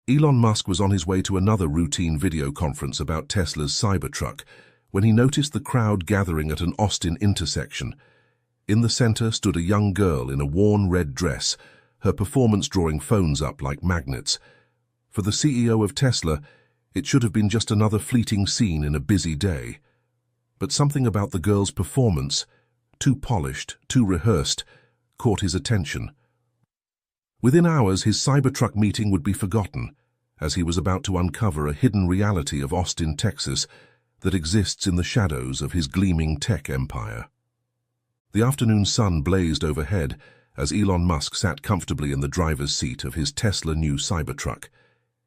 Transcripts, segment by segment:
Elon Musk was on his way to another routine video conference about Tesla's Cybertruck when he noticed the crowd gathering at an Austin intersection. In the center stood a young girl in a worn red dress, her performance drawing phones up like magnets. For the CEO of Tesla, it should have been just another fleeting scene in a busy day. But something about the girl's performance, too polished, too rehearsed, caught his attention. Within hours, his Cybertruck meeting would be forgotten, as he was about to uncover a hidden reality of Austin, Texas, that exists in the shadows of his gleaming tech empire. The afternoon sun blazed overhead as Elon Musk sat comfortably in the driver's seat of his Tesla new Cybertruck,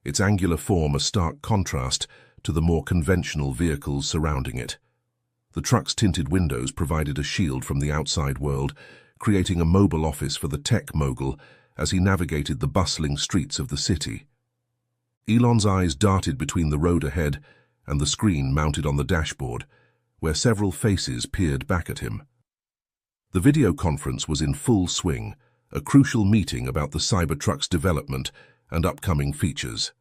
its angular form a stark contrast to the more conventional vehicles surrounding it. The truck's tinted windows provided a shield from the outside world, creating a mobile office for the tech mogul as he navigated the bustling streets of the city. Elon's eyes darted between the road ahead and the screen mounted on the dashboard, where several faces peered back at him. The video conference was in full swing, a crucial meeting about the Cybertruck's development and upcoming features.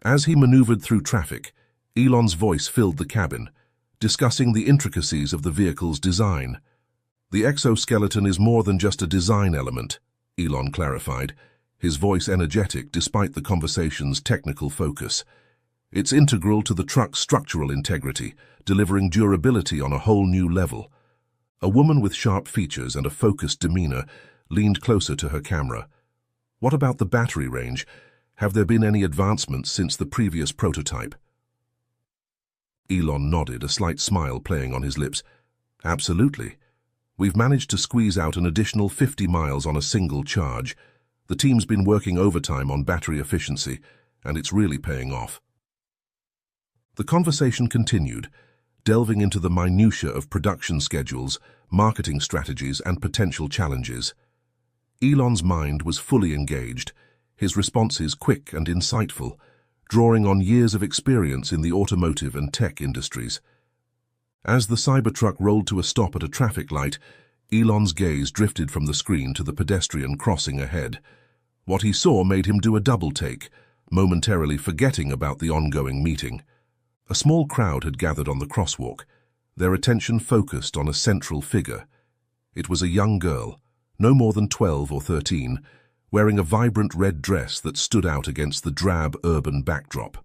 As he maneuvered through traffic, Elon's voice filled the cabin, discussing the intricacies of the vehicle's design. The exoskeleton is more than just a design element, Elon clarified, his voice energetic despite the conversation's technical focus. It's integral to the truck's structural integrity, delivering durability on a whole new level. A woman with sharp features and a focused demeanor leaned closer to her camera. What about the battery range? Have there been any advancements since the previous prototype? Elon nodded, a slight smile playing on his lips. Absolutely. We've managed to squeeze out an additional 50 miles on a single charge. The team's been working overtime on battery efficiency, and it's really paying off. The conversation continued, delving into the minutiae of production schedules, marketing strategies, and potential challenges. Elon's mind was fully engaged, his responses quick and insightful, drawing on years of experience in the automotive and tech industries. As the Cybertruck rolled to a stop at a traffic light, Elon's gaze drifted from the screen to the pedestrian crossing ahead. What he saw made him do a double-take, momentarily forgetting about the ongoing meeting. A small crowd had gathered on the crosswalk, their attention focused on a central figure. It was a young girl, no more than 12 or 13, wearing a vibrant red dress that stood out against the drab urban backdrop.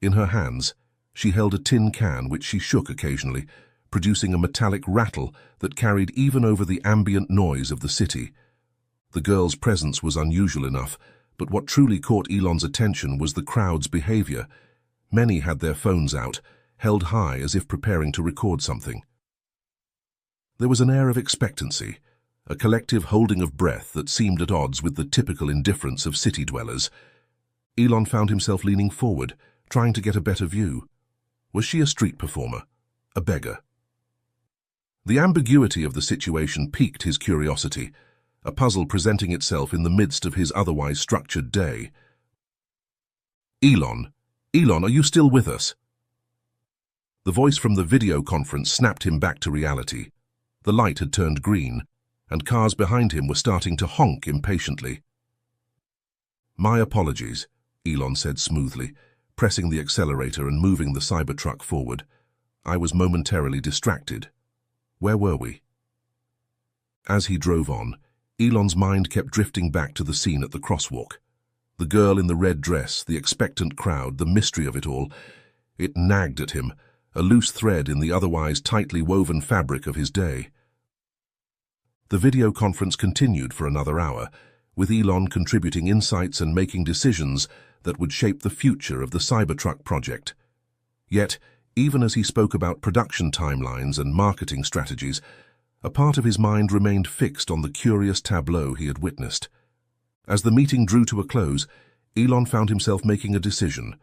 In her hands, she held a tin can which she shook occasionally, producing a metallic rattle that carried even over the ambient noise of the city. The girl's presence was unusual enough, but what truly caught Elon's attention was the crowd's behavior. Many had their phones out, held high as if preparing to record something. There was an air of expectancy, a collective holding of breath that seemed at odds with the typical indifference of city dwellers. Elon found himself leaning forward, trying to get a better view. Was she a street performer? A beggar? The ambiguity of the situation piqued his curiosity, a puzzle presenting itself in the midst of his otherwise structured day. Elon, are you still with us? The voice from the video conference snapped him back to reality. The light had turned green, and cars behind him were starting to honk impatiently. My apologies, Elon said smoothly, pressing the accelerator and moving the Cybertruck forward. I was momentarily distracted. Where were we? As he drove on, Elon's mind kept drifting back to the scene at the crosswalk. The girl in the red dress, the expectant crowd, the mystery of it all. It nagged at him, a loose thread in the otherwise tightly woven fabric of his day. The video conference continued for another hour, with Elon contributing insights and making decisions that would shape the future of the Cybertruck project. Yet, even as he spoke about production timelines and marketing strategies, a part of his mind remained fixed on the curious tableau he had witnessed. As the meeting drew to a close, Elon found himself making a decision.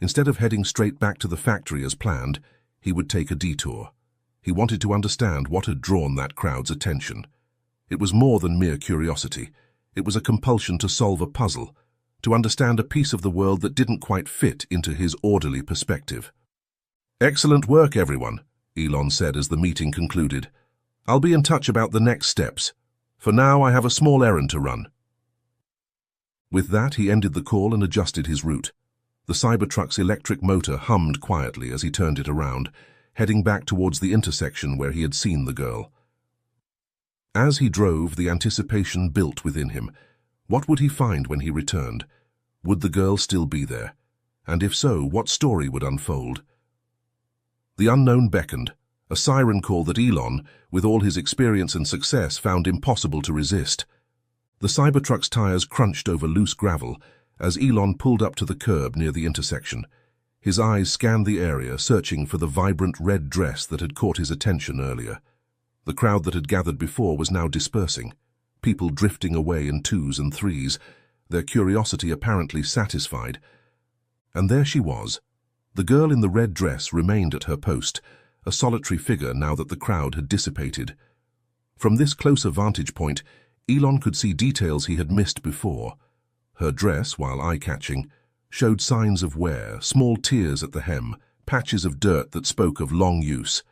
Instead of heading straight back to the factory as planned, he would take a detour. He wanted to understand what had drawn that crowd's attention. It was more than mere curiosity. It was a compulsion to solve a puzzle, to understand a piece of the world that didn't quite fit into his orderly perspective. Excellent work, everyone, Elon said as the meeting concluded. I'll be in touch about the next steps. For now, I have a small errand to run. With that, he ended the call and adjusted his route. The Cybertruck's electric motor hummed quietly as he turned it around, heading back towards the intersection where he had seen the girl. As he drove, the anticipation built within him. What would he find when he returned? Would the girl still be there? And if so, what story would unfold? The unknown beckoned, a siren call that Elon, with all his experience and success, found impossible to resist. The Cybertruck's tires crunched over loose gravel as Elon pulled up to the curb near the intersection. His eyes scanned the area, searching for the vibrant red dress that had caught his attention earlier. The crowd that had gathered before was now dispersing, people drifting away in twos and threes, their curiosity apparently satisfied. And there she was. The girl in the red dress remained at her post, a solitary figure now that the crowd had dissipated. From this closer vantage point, Elon could see details he had missed before. Her dress, while eye-catching, showed signs of wear, small tears at the hem, patches of dirt that spoke of long use.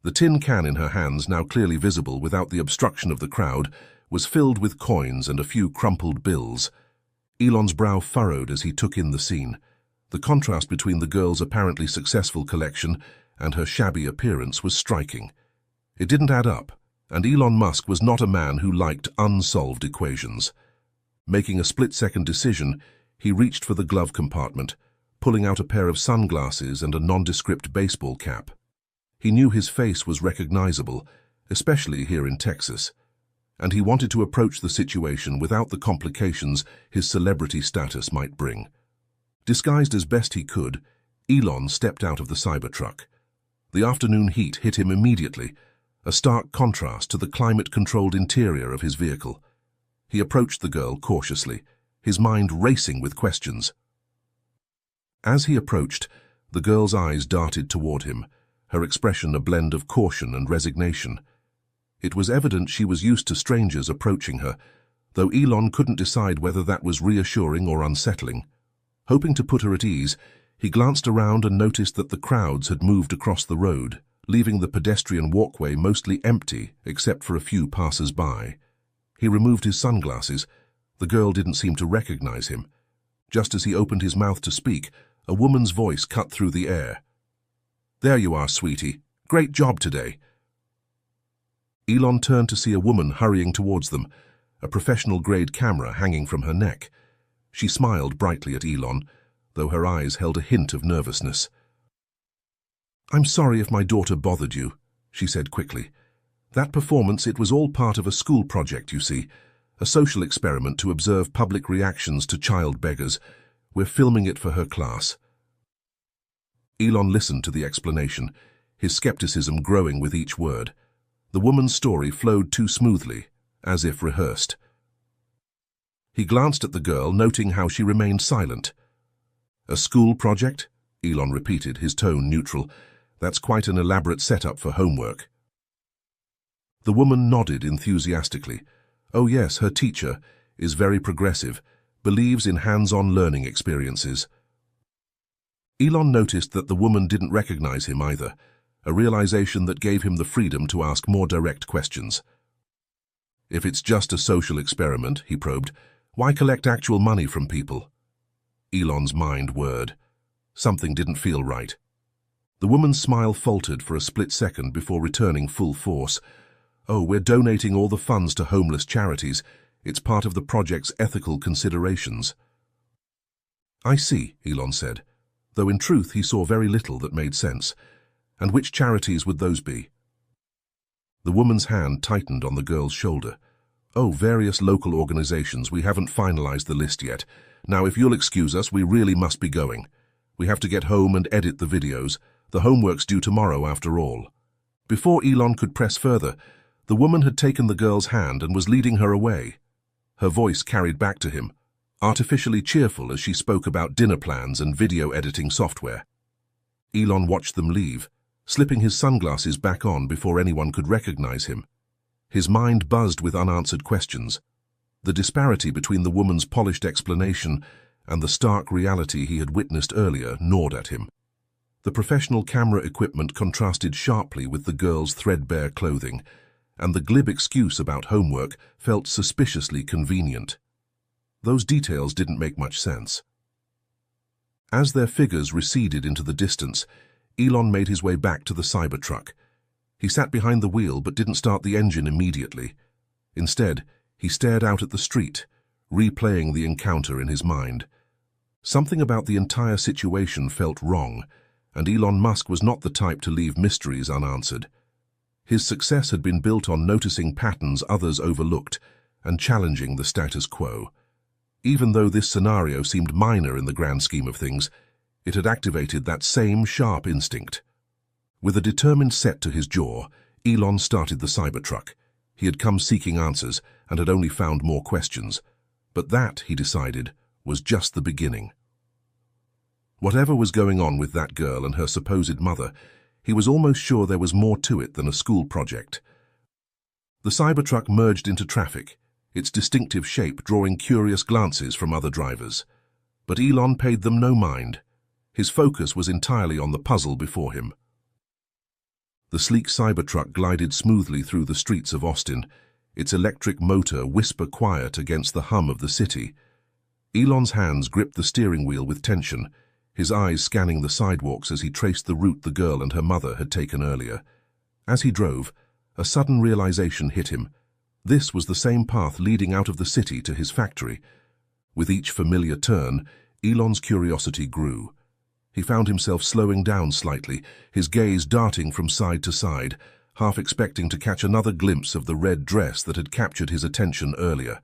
The tin can in her hands, now clearly visible without the obstruction of the crowd, was filled with coins and a few crumpled bills. Elon's brow furrowed as he took in the scene. The contrast between the girl's apparently successful collection and her shabby appearance was striking. It didn't add up, and Elon Musk was not a man who liked unsolved equations. Making a split-second decision, he reached for the glove compartment, pulling out a pair of sunglasses and a nondescript baseball cap. He knew his face was recognizable, especially here in Texas, and he wanted to approach the situation without the complications his celebrity status might bring. Disguised as best he could, Elon stepped out of the Cybertruck. The afternoon heat hit him immediately, a stark contrast to the climate-controlled interior of his vehicle. He approached the girl cautiously, his mind racing with questions. As he approached, the girl's eyes darted toward him, her expression a blend of caution and resignation. It was evident she was used to strangers approaching her, though Elon couldn't decide whether that was reassuring or unsettling. Hoping to put her at ease, he glanced around and noticed that the crowds had moved across the road, leaving the pedestrian walkway mostly empty except for a few passers-by. He removed his sunglasses. The girl didn't seem to recognize him. Just as he opened his mouth to speak, a woman's voice cut through the air. "There you are, sweetie. Great job today." Elon turned to see a woman hurrying towards them, a professional-grade camera hanging from her neck. She smiled brightly at Elon, though her eyes held a hint of nervousness. "I'm sorry if my daughter bothered you," she said quickly. "That performance, it was all part of a school project, you see, a social experiment to observe public reactions to child beggars. We're filming it for her class." Elon listened to the explanation, his skepticism growing with each word. The woman's story flowed too smoothly, as if rehearsed. He glanced at the girl, noting how she remained silent. "A school project?" Elon repeated, his tone neutral. "That's quite an elaborate setup for homework." The woman nodded enthusiastically. "Oh yes, her teacher is very progressive, believes in hands-on learning experiences." Elon noticed that the woman didn't recognize him either, a realization that gave him the freedom to ask more direct questions. "If it's just a social experiment," he probed, "why collect actual money from people?" Elon's mind whirred. Something didn't feel right. The woman's smile faltered for a split second before returning full force. "Oh, we're donating all the funds to homeless charities. It's part of the project's ethical considerations." "I see," Elon said, though in truth he saw very little that made sense. "And which charities would those be?" The woman's hand tightened on the girl's shoulder. "Oh, various local organizations. We haven't finalized the list yet. Now, if you'll excuse us, we really must be going. We have to get home and edit the videos. The homework's due tomorrow, after all." Before Elon could press further, the woman had taken the girl's hand and was leading her away. Her voice carried back to him, artificially cheerful as she spoke about dinner plans and video editing software. Elon watched them leave, slipping his sunglasses back on before anyone could recognize him. His mind buzzed with unanswered questions. The disparity between the woman's polished explanation and the stark reality he had witnessed earlier gnawed at him. The professional camera equipment contrasted sharply with the girl's threadbare clothing, and the glib excuse about homework felt suspiciously convenient. Those details didn't make much sense. As their figures receded into the distance, Elon made his way back to the Cybertruck. He sat behind the wheel but didn't start the engine immediately. Instead, he stared out at the street, replaying the encounter in his mind. Something about the entire situation felt wrong, and Elon Musk was not the type to leave mysteries unanswered. His success had been built on noticing patterns others overlooked and challenging the status quo. Even though this scenario seemed minor in the grand scheme of things, it had activated that same sharp instinct. With a determined set to his jaw, Elon started the Cybertruck. He had come seeking answers and had only found more questions. But that, he decided, was just the beginning. Whatever was going on with that girl and her supposed mother, he was almost sure there was more to it than a school project. The Cybertruck merged into traffic, its distinctive shape drawing curious glances from other drivers. But Elon paid them no mind. His focus was entirely on the puzzle before him. The sleek Cybertruck glided smoothly through the streets of Austin, its electric motor whisper quiet against the hum of the city. Elon's hands gripped the steering wheel with tension, his eyes scanning the sidewalks as he traced the route the girl and her mother had taken earlier. As he drove, a sudden realization hit him. This was the same path leading out of the city to his factory. With each familiar turn, Elon's curiosity grew. He found himself slowing down slightly, his gaze darting from side to side, half expecting to catch another glimpse of the red dress that had captured his attention earlier.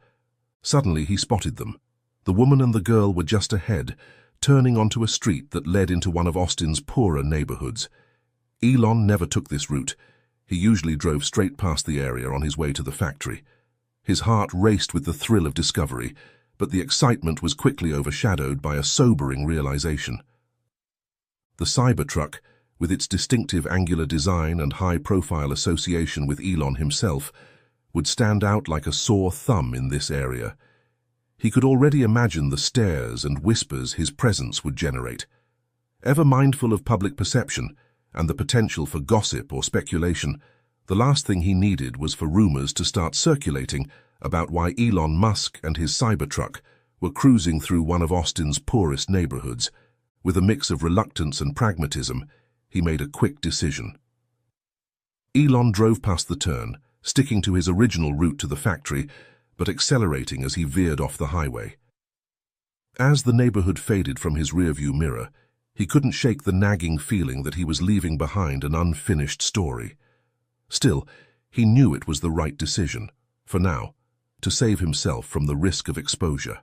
Suddenly he spotted them. The woman and the girl were just ahead, turning onto a street that led into one of Austin's poorer neighborhoods. Elon never took this route. He usually drove straight past the area on his way to the factory. His heart raced with the thrill of discovery, but the excitement was quickly overshadowed by a sobering realization. The Cybertruck, with its distinctive angular design and high-profile association with Elon himself, would stand out like a sore thumb in this area. He could already imagine the stares and whispers his presence would generate. Ever mindful of public perception and the potential for gossip or speculation, the last thing he needed was for rumors to start circulating about why Elon Musk and his Cybertruck were cruising through one of Austin's poorest neighborhoods. With a mix of reluctance and pragmatism, he made a quick decision. Elon drove past the turn, sticking to his original route to the factory, but accelerating as he veered off the highway. As the neighborhood faded from his rearview mirror, he couldn't shake the nagging feeling that he was leaving behind an unfinished story. Still, he knew it was the right decision, for now, to save himself from the risk of exposure.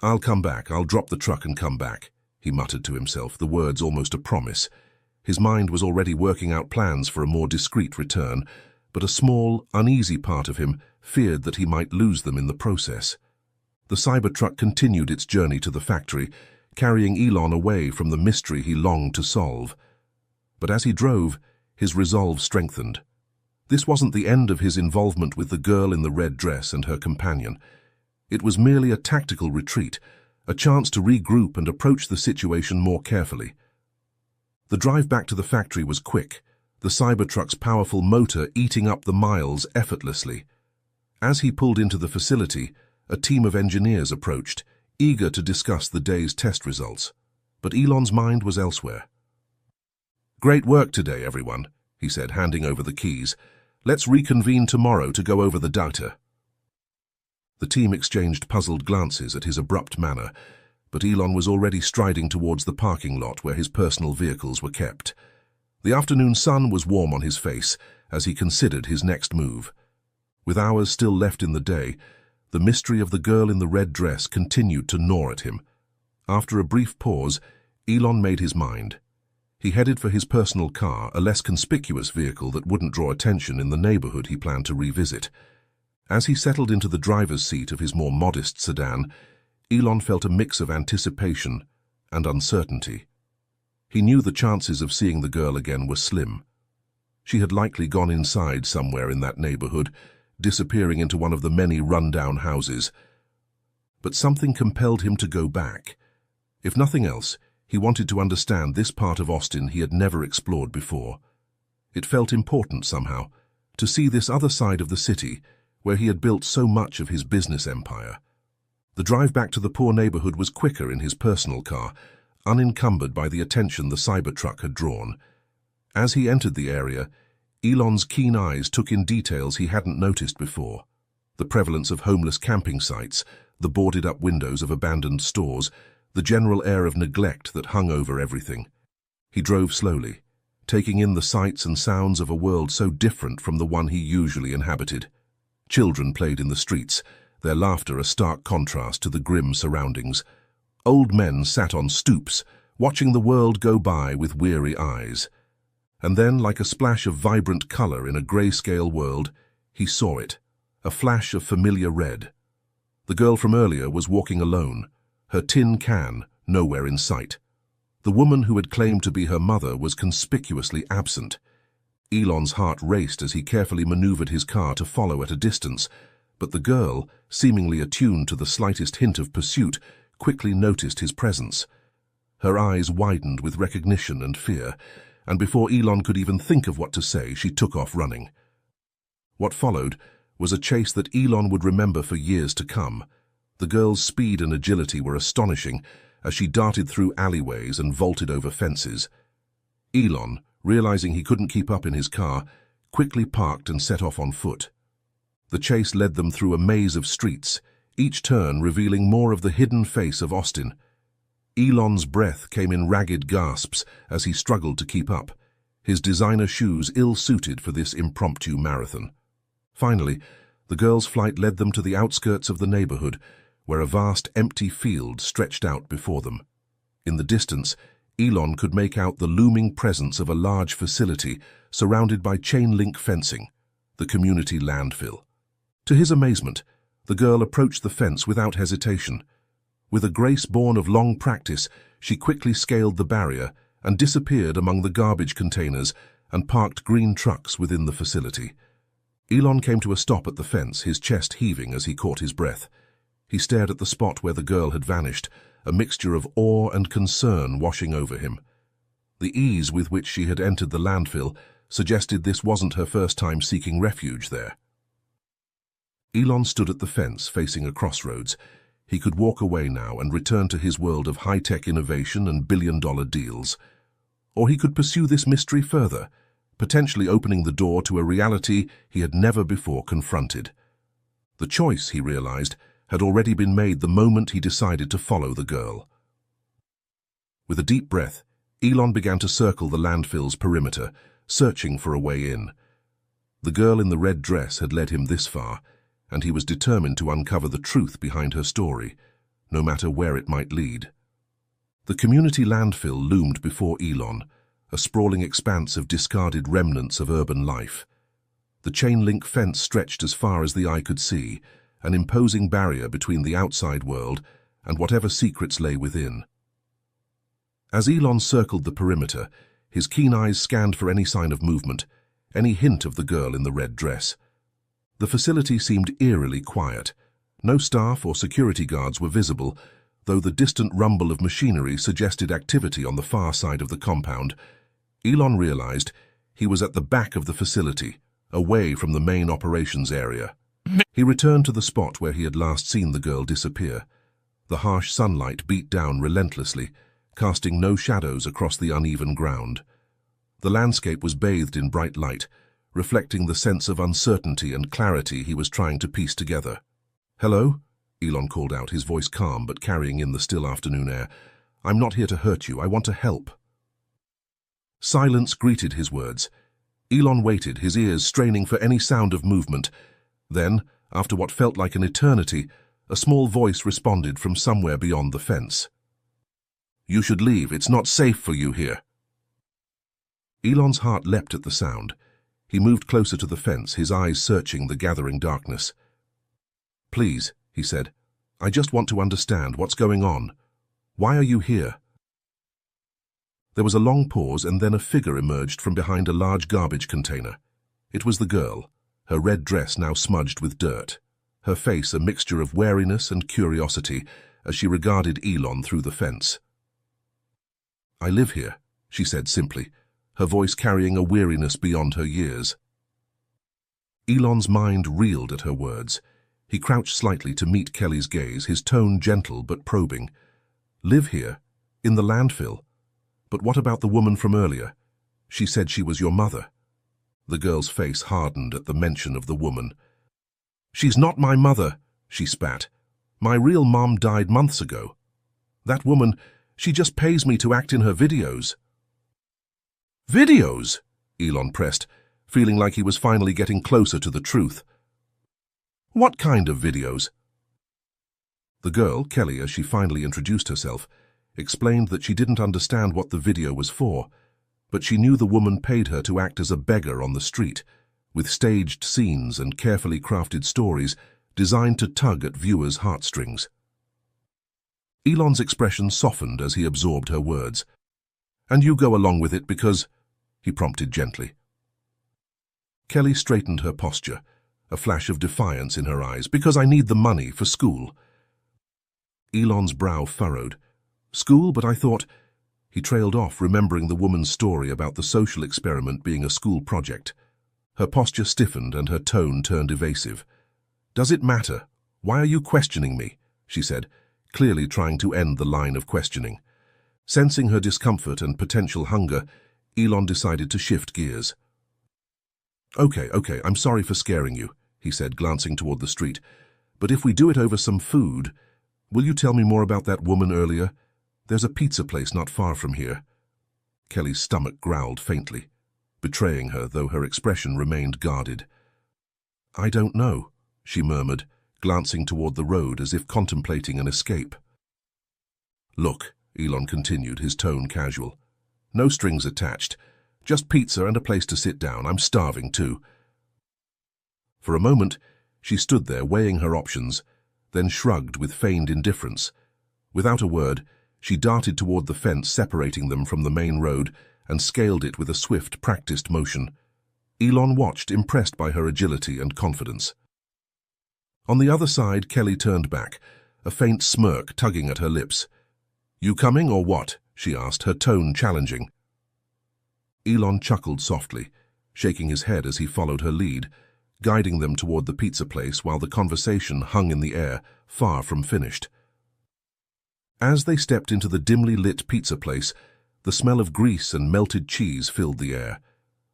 "I'll come back, I'll drop the truck and come back," he muttered to himself, the words almost a promise. His mind was already working out plans for a more discreet return, but a small, uneasy part of him feared that he might lose them in the process. The Cybertruck continued its journey to the factory, carrying Elon away from the mystery he longed to solve. But as he drove, his resolve strengthened. This wasn't the end of his involvement with the girl in the red dress and her companion. It was merely a tactical retreat, a chance to regroup and approach the situation more carefully. The drive back to the factory was quick, the Cybertruck's powerful motor eating up the miles effortlessly. As he pulled into the facility, a team of engineers approached, eager to discuss the day's test results. But Elon's mind was elsewhere. "Great work today, everyone," he said, handing over the keys. "Let's reconvene tomorrow to go over the data." The team exchanged puzzled glances at his abrupt manner, but Elon was already striding towards the parking lot where his personal vehicles were kept. The afternoon sun was warm on his face as he considered his next move. With hours still left in the day, the mystery of the girl in the red dress continued to gnaw at him. After a brief pause, Elon made his mind. He headed for his personal car, a less conspicuous vehicle that wouldn't draw attention in the neighborhood he planned to revisit. As he settled into the driver's seat of his more modest sedan, Elon felt a mix of anticipation and uncertainty. He knew the chances of seeing the girl again were slim. She had likely gone inside somewhere in that neighborhood, disappearing into one of the many run-down houses. But something compelled him to go back. If nothing else, he wanted to understand this part of Austin he had never explored before. It felt important somehow, to see this other side of the city, where he had built so much of his business empire. The drive back to the poor neighborhood was quicker in his personal car, unencumbered by the attention the Cybertruck had drawn. As he entered the area, Elon's keen eyes took in details he hadn't noticed before. The prevalence of homeless camping sites, the boarded-up windows of abandoned stores, the general air of neglect that hung over everything. He drove slowly, taking in the sights and sounds of a world so different from the one he usually inhabited. Children played in the streets, their laughter a stark contrast to the grim surroundings. Old men sat on stoops, watching the world go by with weary eyes. And then, like a splash of vibrant color in a grayscale world, he saw it, a flash of familiar red. The girl from earlier was walking alone, her tin can nowhere in sight. The woman who had claimed to be her mother was conspicuously absent. Elon's heart raced as he carefully maneuvered his car to follow at a distance, but the girl, seemingly attuned to the slightest hint of pursuit, quickly noticed his presence. Her eyes widened with recognition and fear, and before Elon could even think of what to say, she took off running. What followed was a chase that Elon would remember for years to come. The girl's speed and agility were astonishing as she darted through alleyways and vaulted over fences. Elon, realizing he couldn't keep up in his car, quickly parked and set off on foot. The chase led them through a maze of streets, each turn revealing more of the hidden face of Austin. Elon's breath came in ragged gasps as he struggled to keep up, his designer shoes ill-suited for this impromptu marathon. Finally, the girl's flight led them to the outskirts of the neighborhood, where a vast empty field stretched out before them. In the distance, Elon could make out the looming presence of a large facility surrounded by chain-link fencing, the community landfill. To his amazement, the girl approached the fence without hesitation. With a grace born of long practice, she quickly scaled the barrier and disappeared among the garbage containers and parked green trucks within the facility. Elon came to a stop at the fence, his chest heaving as he caught his breath. He stared at the spot where the girl had vanished, a mixture of awe and concern washing over him. The ease with which she had entered the landfill suggested this wasn't her first time seeking refuge there. Elon stood at the fence, facing a crossroads. He could walk away now and return to his world of high-tech innovation and billion-dollar deals. Or he could pursue this mystery further, potentially opening the door to a reality he had never before confronted. The choice, he realized, had already been made the moment he decided to follow the girl. With a deep breath, Elon began to circle the landfill's perimeter, searching for a way in. The girl in the red dress had led him this far, and he was determined to uncover the truth behind her story, no matter where it might lead. The community landfill loomed before Elon, a sprawling expanse of discarded remnants of urban life. The chain-link fence stretched as far as the eye could see, an imposing barrier between the outside world and whatever secrets lay within. As Elon circled the perimeter, his keen eyes scanned for any sign of movement, any hint of the girl in the red dress. The facility seemed eerily quiet. No staff or security guards were visible, though the distant rumble of machinery suggested activity on the far side of the compound. Elon realized he was at the back of the facility, away from the main operations area. He returned to the spot where he had last seen the girl disappear. The harsh sunlight beat down relentlessly, casting no shadows across the uneven ground. The landscape was bathed in bright light, reflecting the sense of uncertainty and clarity he was trying to piece together. "Hello?" Elon called out, his voice calm but carrying in the still afternoon air. "I'm not here to hurt you. I want to help." Silence greeted his words. Elon waited, his ears straining for any sound of movement. Then, after what felt like an eternity, a small voice responded from somewhere beyond the fence. "You should leave. It's not safe for you here." Elon's heart leapt at the sound. He moved closer to the fence, his eyes searching the gathering darkness. "Please," he said, "I just want to understand what's going on. Why are you here?" There was a long pause, and then a figure emerged from behind a large garbage container. It was the girl, her red dress now smudged with dirt, her face a mixture of wariness and curiosity as she regarded Elon through the fence. "I live here," she said simply, her voice carrying a weariness beyond her years. Elon's mind reeled at her words. He crouched slightly to meet Kelly's gaze, his tone gentle but probing. Live here? In the landfill? But what about the woman from earlier? She said she was your mother. The girl's face hardened at the mention of the woman. She's not my mother, she spat. My real mom died months ago. That woman, she just pays me to act in her videos. Videos? Elon pressed, feeling like he was finally getting closer to the truth. What kind of videos? The girl, Kelly, as she finally introduced herself, explained that she didn't understand what the video was for, but she knew the woman paid her to act as a beggar on the street, with staged scenes and carefully crafted stories designed to tug at viewers' heartstrings. Elon's expression softened as he absorbed her words. And you go along with it because, he prompted gently. Kelly straightened her posture, a flash of defiance in her eyes. Because I need the money for school. Elon's brow furrowed. School, but I thought... He trailed off, remembering the woman's story about the social experiment being a school project. Her posture stiffened and her tone turned evasive. Does it matter? Why are you questioning me? She said, clearly trying to end the line of questioning. Sensing her discomfort and potential hunger, Elon decided to shift gears. Okay, I'm sorry for scaring you, he said, glancing toward the street. But if we do it over some food, will you tell me more about that woman earlier? There's a pizza place not far from here. Kelly's stomach growled faintly, betraying her, though her expression remained guarded. I don't know, she murmured, glancing toward the road as if contemplating an escape. Look, Elon continued, his tone casual. No strings attached. Just pizza and a place to sit down. I'm starving too. For a moment, she stood there weighing her options, then shrugged with feigned indifference. Without a word, she darted toward the fence separating them from the main road and scaled it with a swift, practiced motion. Elon watched, impressed by her agility and confidence. On the other side, Kelly turned back, a faint smirk tugging at her lips. You coming or what? She asked, her tone challenging. Elon chuckled softly, shaking his head as he followed her lead, guiding them toward the pizza place while the conversation hung in the air, far from finished. As they stepped into the dimly lit pizza place, the smell of grease and melted cheese filled the air.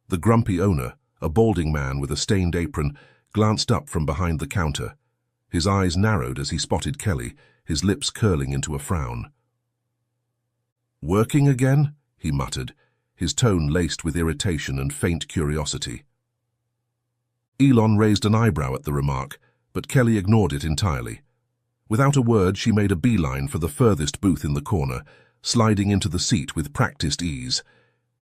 The grumpy owner, a balding man with a stained apron, glanced up from behind the counter. His eyes narrowed as he spotted Kelly, his lips curling into a frown. Working again? He muttered, his tone laced with irritation and faint curiosity. Elon raised an eyebrow at the remark, but Kelly ignored it entirely. Without a word, she made a beeline for the furthest booth in the corner, sliding into the seat with practiced ease.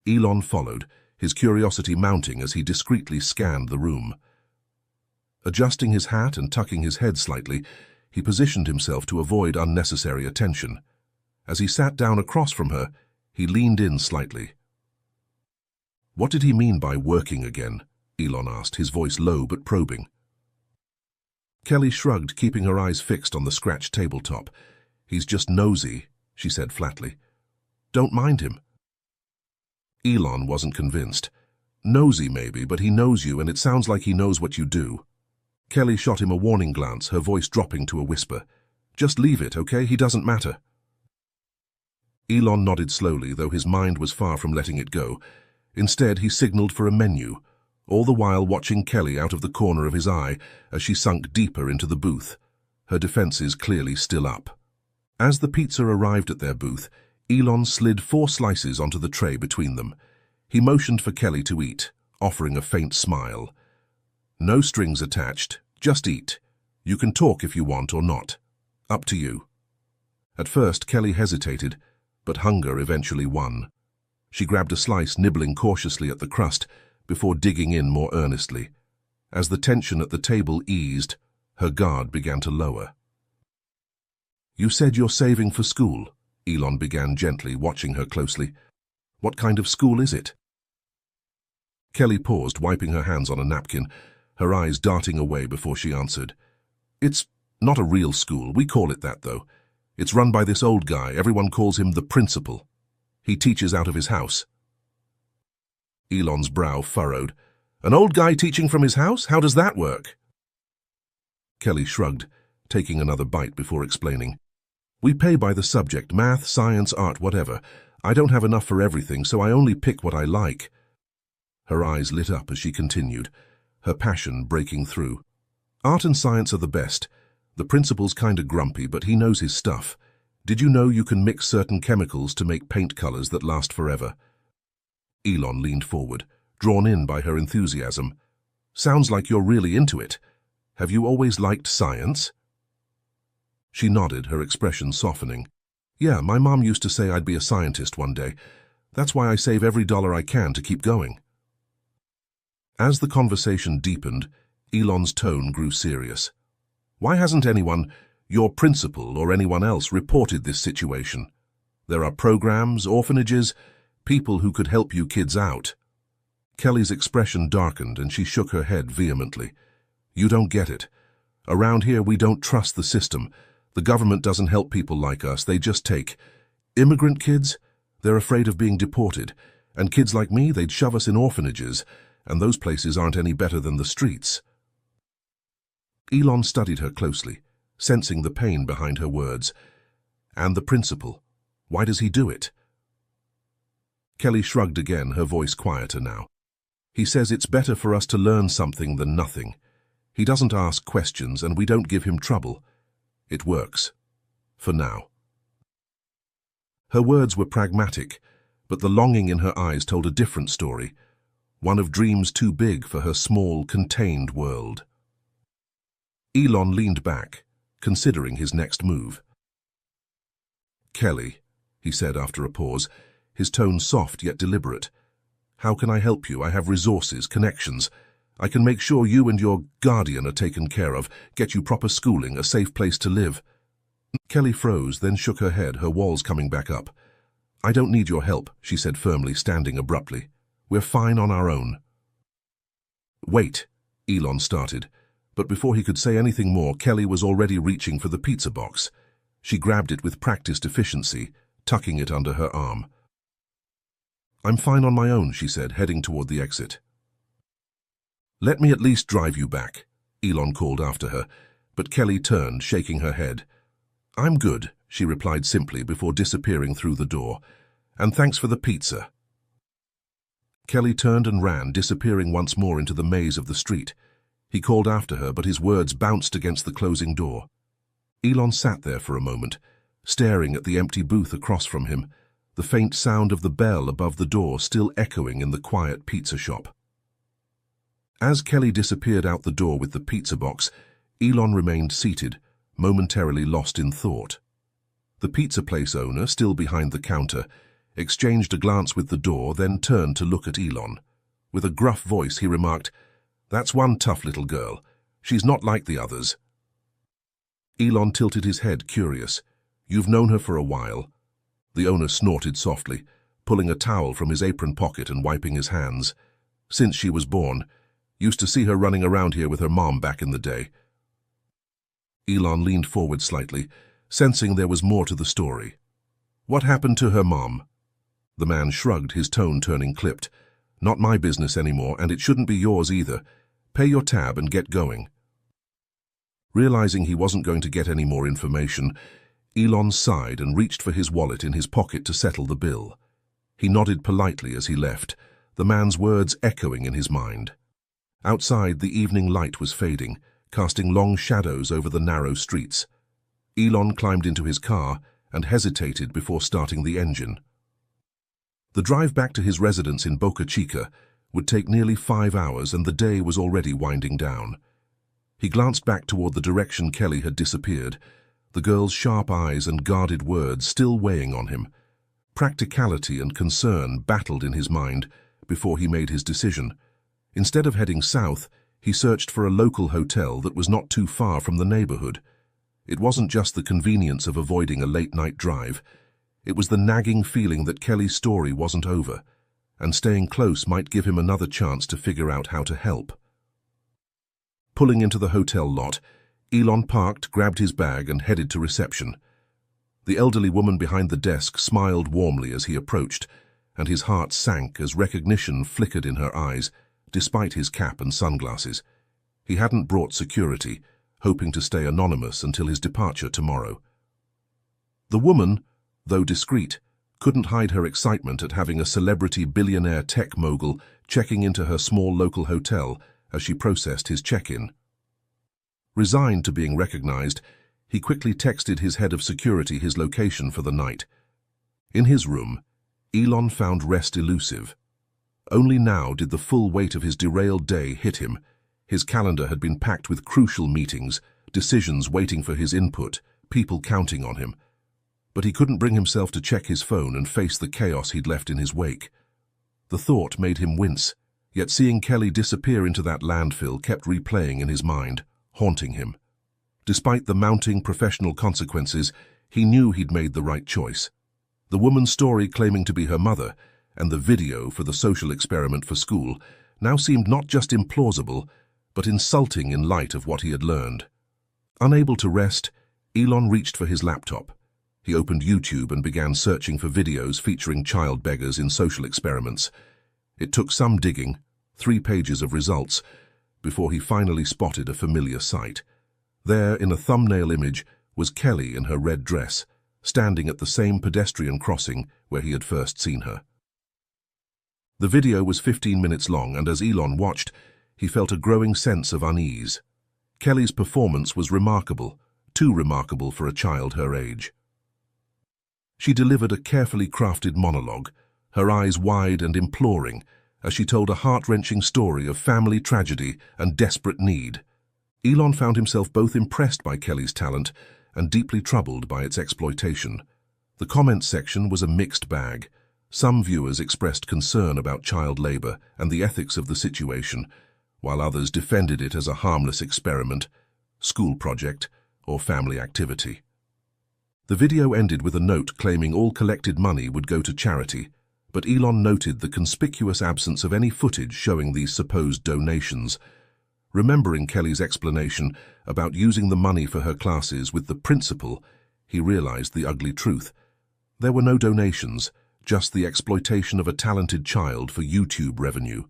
Elon followed, his curiosity mounting as he discreetly scanned the room. Adjusting his hat and tucking his head slightly, he positioned himself to avoid unnecessary attention. As he sat down across from her, he leaned in slightly. What did he mean by working again? Elon asked, his voice low but probing. Kelly shrugged, keeping her eyes fixed on the scratched tabletop. He's just nosy, she said flatly. Don't mind him. Elon wasn't convinced. Nosy maybe, but he knows you and it sounds like he knows what you do. Kelly shot him a warning glance, her voice dropping to a whisper. Just leave it, okay? He doesn't matter. Elon nodded slowly, though his mind was far from letting it go. Instead, he signaled for a menu, all the while watching Kelly out of the corner of his eye as she sunk deeper into the booth, her defenses clearly still up. As the pizza arrived at their booth, Elon slid 4 slices onto the tray between them. He motioned for Kelly to eat, offering a faint smile. No strings attached, just eat. You can talk if you want or not. Up to you. At first, Kelly hesitated, but hunger eventually won. She grabbed a slice, nibbling cautiously at the crust, before digging in more earnestly. As the tension at the table eased, her guard began to lower. You said you're saving for school, Elon began gently, watching her closely. What kind of school is it? Kelly paused, wiping her hands on a napkin, her eyes darting away before she answered. It's not a real school. We call it that, though. It's run by this old guy. Everyone calls him the principal. He teaches out of his house. Elon's brow furrowed. An old guy teaching from his house? How does that work? Kelly shrugged, taking another bite before explaining. We pay by the subject, math, science, art, whatever. I don't have enough for everything, so I only pick what I like. Her eyes lit up as she continued, her passion breaking through. Art and science are the best. The principal's kinda grumpy, but he knows his stuff. Did you know you can mix certain chemicals to make paint colors that last forever? Elon leaned forward, drawn in by her enthusiasm. Sounds like you're really into it. Have you always liked science? She nodded, her expression softening. Yeah, my mom used to say I'd be a scientist one day. That's why I save every dollar I can to keep going. As the conversation deepened, Elon's tone grew serious. Why hasn't anyone, your principal or anyone else, reported this situation? There are programs, orphanages, people who could help you kids out. Kelly's expression darkened and she shook her head vehemently. You don't get it. Around here we don't trust the system. The government doesn't help people like us, they just take. Immigrant kids? They're afraid of being deported. And kids like me, they'd shove us in orphanages, and those places aren't any better than the streets. Elon studied her closely, sensing the pain behind her words. And the principal, why does he do it? Kelly shrugged again, her voice quieter now. He says it's better for us to learn something than nothing. He doesn't ask questions and we don't give him trouble. It works. For now. Her words were pragmatic, but the longing in her eyes told a different story, one of dreams too big for her small, contained world. Elon leaned back, considering his next move. Kelly, he said after a pause, his tone soft yet deliberate. How can I help you? I have resources, connections. I can make sure you and your guardian are taken care of, get you proper schooling, a safe place to live. Kelly froze, then shook her head, her walls coming back up. I don't need your help, she said firmly, standing abruptly. We're fine on our own. Wait, Elon started, but before he could say anything more, Kelly was already reaching for the pizza box. She grabbed it with practiced efficiency, tucking it under her arm. I'm fine on my own, she said, heading toward the exit. Let me at least drive you back, Elon called after her, but Kelly turned, shaking her head. I'm good, she replied simply before disappearing through the door. And thanks for the pizza. Kelly turned and ran, disappearing once more into the maze of the street. He called after her, but his words bounced against the closing door. Elon sat there for a moment, staring at the empty booth across from him, the faint sound of the bell above the door still echoing in the quiet pizza shop. As Kelly disappeared out the door with the pizza box, Elon remained seated, momentarily lost in thought. The pizza place owner, still behind the counter, exchanged a glance with the door, then turned to look at Elon. With a gruff voice, he remarked, "That's one tough little girl. She's not like the others." Elon tilted his head, curious. "You've known her for a while?" The owner snorted softly, pulling a towel from his apron pocket and wiping his hands. "Since she was born. Used to see her running around here with her mom back in the day." Elon leaned forward slightly, sensing there was more to the story. "What happened to her mom?" The man shrugged, his tone turning clipped. "Not my business anymore, and it shouldn't be yours either. Pay your tab and get going." Realizing he wasn't going to get any more information, Elon sighed and reached for his wallet in his pocket to settle the bill. He nodded politely as he left, the man's words echoing in his mind. Outside, the evening light was fading, casting long shadows over the narrow streets. Elon climbed into his car and hesitated before starting the engine. The drive back to his residence in Boca Chica would take nearly 5 hours, and the day was already winding down. He glanced back toward the direction Kelly had disappeared, the girl's sharp eyes and guarded words still weighing on him. Practicality and concern battled in his mind before he made his decision. Instead of heading south, he searched for a local hotel that was not too far from the neighborhood. It wasn't just the convenience of avoiding a late-night drive. It was the nagging feeling that Kelly's story wasn't over, and staying close might give him another chance to figure out how to help. Pulling into the hotel lot, Elon parked, grabbed his bag, and headed to reception. The elderly woman behind the desk smiled warmly as he approached, and his heart sank as recognition flickered in her eyes, despite his cap and sunglasses. He hadn't brought security, hoping to stay anonymous until his departure tomorrow. The woman, though discreet, couldn't hide her excitement at having a celebrity billionaire tech mogul checking into her small local hotel as she processed his check-in. Resigned to being recognized, he quickly texted his head of security his location for the night. In his room, Elon found rest elusive. Only now did the full weight of his derailed day hit him. His calendar had been packed with crucial meetings, decisions waiting for his input, people counting on him. But he couldn't bring himself to check his phone and face the chaos he'd left in his wake. The thought made him wince, yet seeing Kelly disappear into that landfill kept replaying in his mind, haunting him. Despite the mounting professional consequences, he knew he'd made the right choice. The woman's story claiming to be her mother, and the video for the social experiment for school, now seemed not just implausible, but insulting in light of what he had learned. Unable to rest, Elon reached for his laptop. He opened YouTube and began searching for videos featuring child beggars in social experiments. It took some digging, 3 pages of results, before he finally spotted a familiar sight. There, in a thumbnail image, was Kelly in her red dress, standing at the same pedestrian crossing where he had first seen her. The video was 15 minutes long, and as Elon watched, he felt a growing sense of unease. Kelly's performance was remarkable, too remarkable for a child her age. She delivered a carefully crafted monologue, her eyes wide and imploring, as she told a heart-wrenching story of family tragedy and desperate need. Elon found himself both impressed by Kelly's talent and deeply troubled by its exploitation. The comments section was a mixed bag. Some viewers expressed concern about child labor and the ethics of the situation, while others defended it as a harmless experiment, school project, or family activity. The video ended with a note claiming all collected money would go to charity, but Elon noted the conspicuous absence of any footage showing these supposed donations. Remembering Kelly's explanation about using the money for her classes with the principal, he realized the ugly truth. There were no donations, just the exploitation of a talented child for YouTube revenue.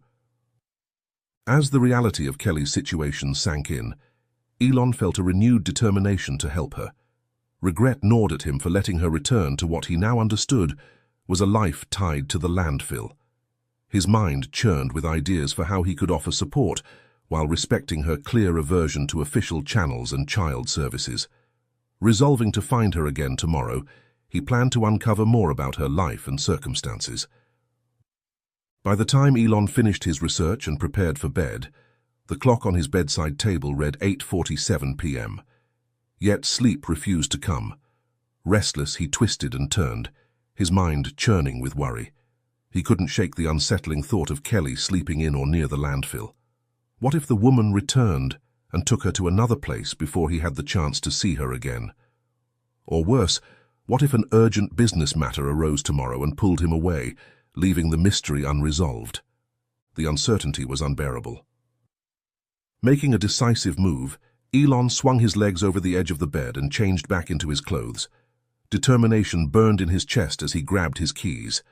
As the reality of Kelly's situation sank in, Elon felt a renewed determination to help her. Regret gnawed at him for letting her return to what he now understood was a life tied to the landfill. His mind churned with ideas for how he could offer support while respecting her clear aversion to official channels and child services. Resolving to find her again tomorrow, he planned to uncover more about her life and circumstances. By the time Elon finished his research and prepared for bed, the clock on his bedside table read 8:47 p.m. Yet sleep refused to come. Restless, he twisted and turned, his mind churning with worry. He couldn't shake the unsettling thought of Kelly sleeping in or near the landfill. What if the woman returned and took her to another place before he had the chance to see her again? Or worse, what if an urgent business matter arose tomorrow and pulled him away, leaving the mystery unresolved? The uncertainty was unbearable. Making a decisive move, Elon swung his legs over the edge of the bed and changed back into his clothes. Determination burned in his chest as he grabbed his keys.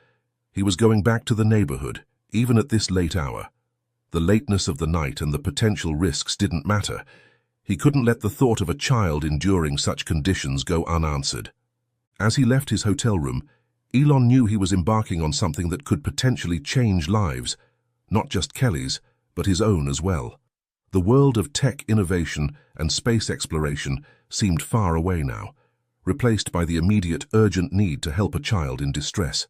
He was going back to the neighborhood, even at this late hour. The lateness of the night and the potential risks didn't matter. He couldn't let the thought of a child enduring such conditions go unanswered. As he left his hotel room, Elon knew he was embarking on something that could potentially change lives, not just Kelly's, but his own as well. The world of tech innovation and space exploration seemed far away now, replaced by the immediate urgent need to help a child in distress.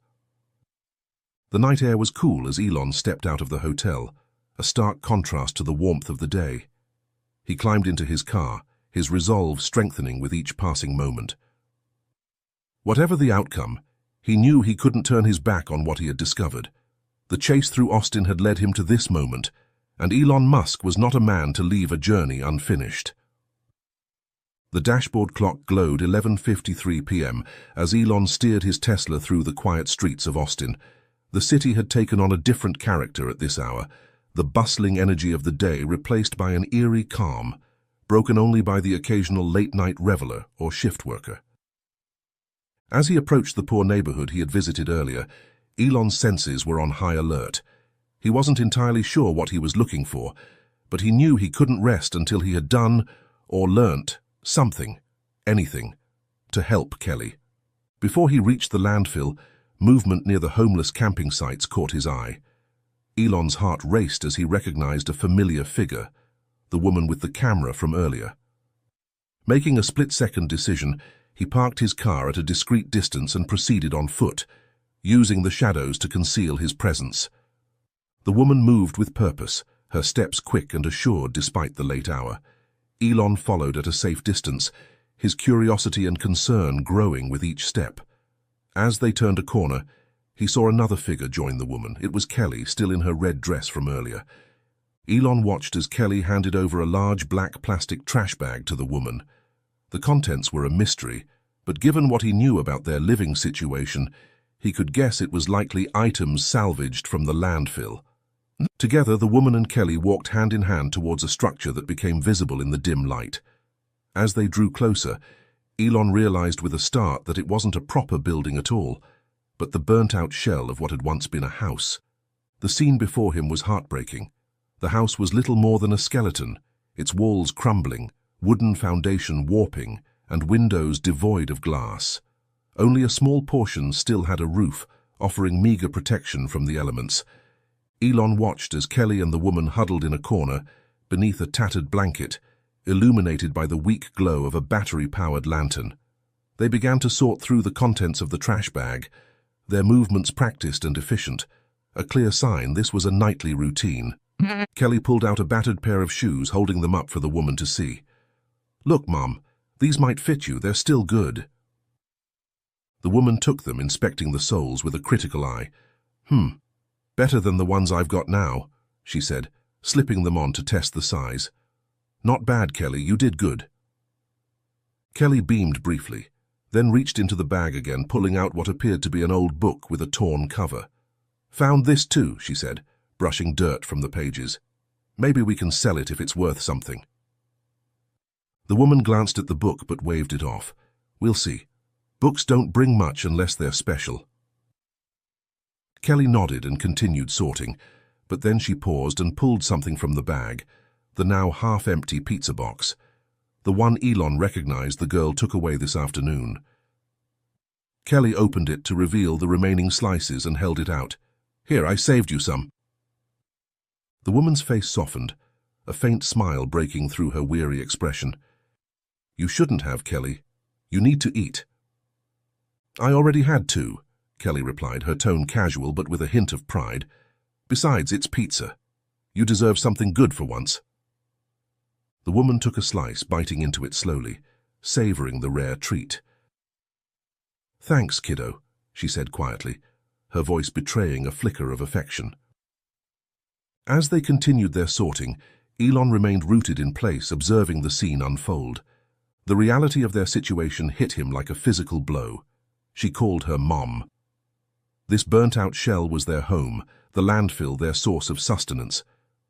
The night air was cool as Elon stepped out of the hotel, a stark contrast to the warmth of the day. He climbed into his car, his resolve strengthening with each passing moment. Whatever the outcome, he knew he couldn't turn his back on what he had discovered. The chase through Austin had led him to this moment, and Elon Musk was not a man to leave a journey unfinished. The dashboard clock glowed 11:53 p.m. as Elon steered his Tesla through the quiet streets of Austin. The city had taken on a different character at this hour, the bustling energy of the day replaced by an eerie calm, broken only by the occasional late-night reveler or shift worker. As he approached the poor neighborhood he had visited earlier, Elon's senses were on high alert. He wasn't entirely sure what he was looking for, but he knew he couldn't rest until he had done, or learnt something, anything, to help Kelly. Before he reached the landfill, movement near the homeless camping sites caught his eye. Elon's heart raced as he recognized a familiar figure, the woman with the camera from earlier. Making a split-second decision, he parked his car at a discreet distance and proceeded on foot, using the shadows to conceal his presence. The woman moved with purpose, her steps quick and assured despite the late hour. Elon followed at a safe distance, his curiosity and concern growing with each step. As they turned a corner, he saw another figure join the woman. It was Kelly, still in her red dress from earlier. Elon watched as Kelly handed over a large black plastic trash bag to the woman. The contents were a mystery, but given what he knew about their living situation, he could guess it was likely items salvaged from the landfill. Together, the woman and Kelly walked hand in hand towards a structure that became visible in the dim light. As they drew closer, Elon realized with a start that it wasn't a proper building at all, but the burnt-out shell of what had once been a house. The scene before him was heartbreaking. The house was little more than a skeleton, its walls crumbling, wooden foundation warping, and windows devoid of glass. Only a small portion still had a roof, offering meager protection from the elements. Elon watched as Kelly and the woman huddled in a corner, beneath a tattered blanket, illuminated by the weak glow of a battery-powered lantern. They began to sort through the contents of the trash bag, their movements practiced and efficient, a clear sign this was a nightly routine. Kelly pulled out a battered pair of shoes, holding them up for the woman to see. "Look, Mom, these might fit you, they're still good." The woman took them, inspecting the soles with a critical eye. Better than the ones I've got now," she said, slipping them on to test the size. "Not bad, Kelly, you did good." Kelly beamed briefly, then reached into the bag again, pulling out what appeared to be an old book with a torn cover. "Found this too," she said, brushing dirt from the pages. "Maybe we can sell it if it's worth something." The woman glanced at the book but waved it off. "We'll see. Books don't bring much unless they're special." Kelly nodded and continued sorting, but then she paused and pulled something from the bag, the now half-empty pizza box, the one Elon recognized the girl took away this afternoon. Kelly opened it to reveal the remaining slices and held it out. "Here, I saved you some." The woman's face softened, a faint smile breaking through her weary expression. "You shouldn't have, Kelly. You need to eat." "I already had two," Kelly replied, her tone casual but with a hint of pride. "Besides, it's pizza. You deserve something good for once." The woman took a slice, biting into it slowly, savoring the rare treat. "Thanks, kiddo," she said quietly, her voice betraying a flicker of affection. As they continued their sorting, Elon remained rooted in place, observing the scene unfold. The reality of their situation hit him like a physical blow. She called her Mom. This burnt-out shell was their home, the landfill their source of sustenance.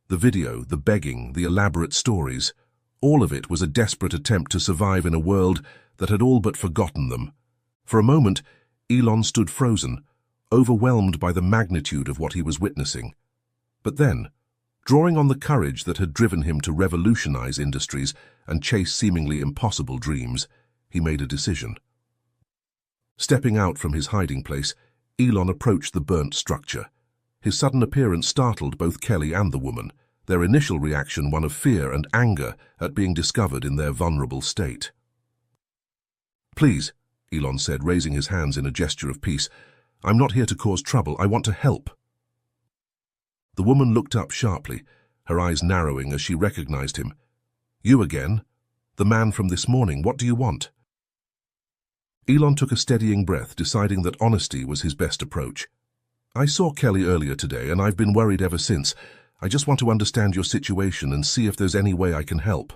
The video, the begging, the elaborate stories, all of it was a desperate attempt to survive in a world that had all but forgotten them. For a moment, Elon stood frozen, overwhelmed by the magnitude of what he was witnessing. But then, drawing on the courage that had driven him to revolutionize industries and chase seemingly impossible dreams, he made a decision. Stepping out from his hiding place, Elon approached the burnt structure. His sudden appearance startled both Kelly and the woman, their initial reaction one of fear and anger at being discovered in their vulnerable state. "Please," Elon said, raising his hands in a gesture of peace, "I'm not here to cause trouble, I want to help." The woman looked up sharply, her eyes narrowing as she recognized him. "You again? The man from this morning, what do you want?" Elon took a steadying breath, deciding that honesty was his best approach. "I saw Kelly earlier today, and I've been worried ever since. I just want to understand your situation and see if there's any way I can help."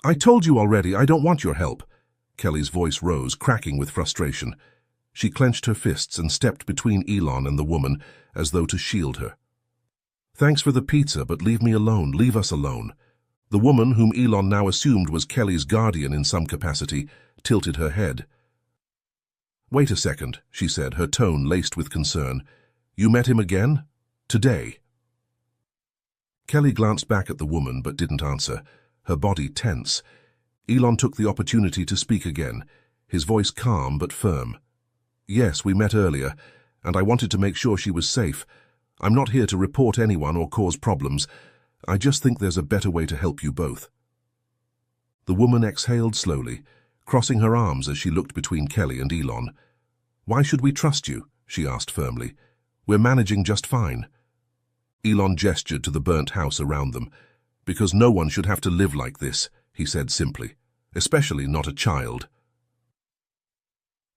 "I told you already, I don't want your help." Kelly's voice rose, cracking with frustration. She clenched her fists and stepped between Elon and the woman, as though to shield her. "Thanks for the pizza, but leave me alone, leave us alone." The woman, whom Elon now assumed was Kelly's guardian in some capacity, tilted her head. "Wait a second," she said, her tone laced with concern. "You met him again? Today?" Kelly glanced back at the woman but didn't answer, her body tense. Elon took the opportunity to speak again, his voice calm but firm. "Yes, we met earlier, and I wanted to make sure she was safe. I'm not here to report anyone or cause problems. I just think there's a better way to help you both." The woman exhaled slowly, crossing her arms as she looked between Kelly and Elon. "Why should we trust you?" she asked firmly. "We're managing just fine." Elon gestured to the burnt house around them. "Because no one should have to live like this," he said simply, "especially not a child."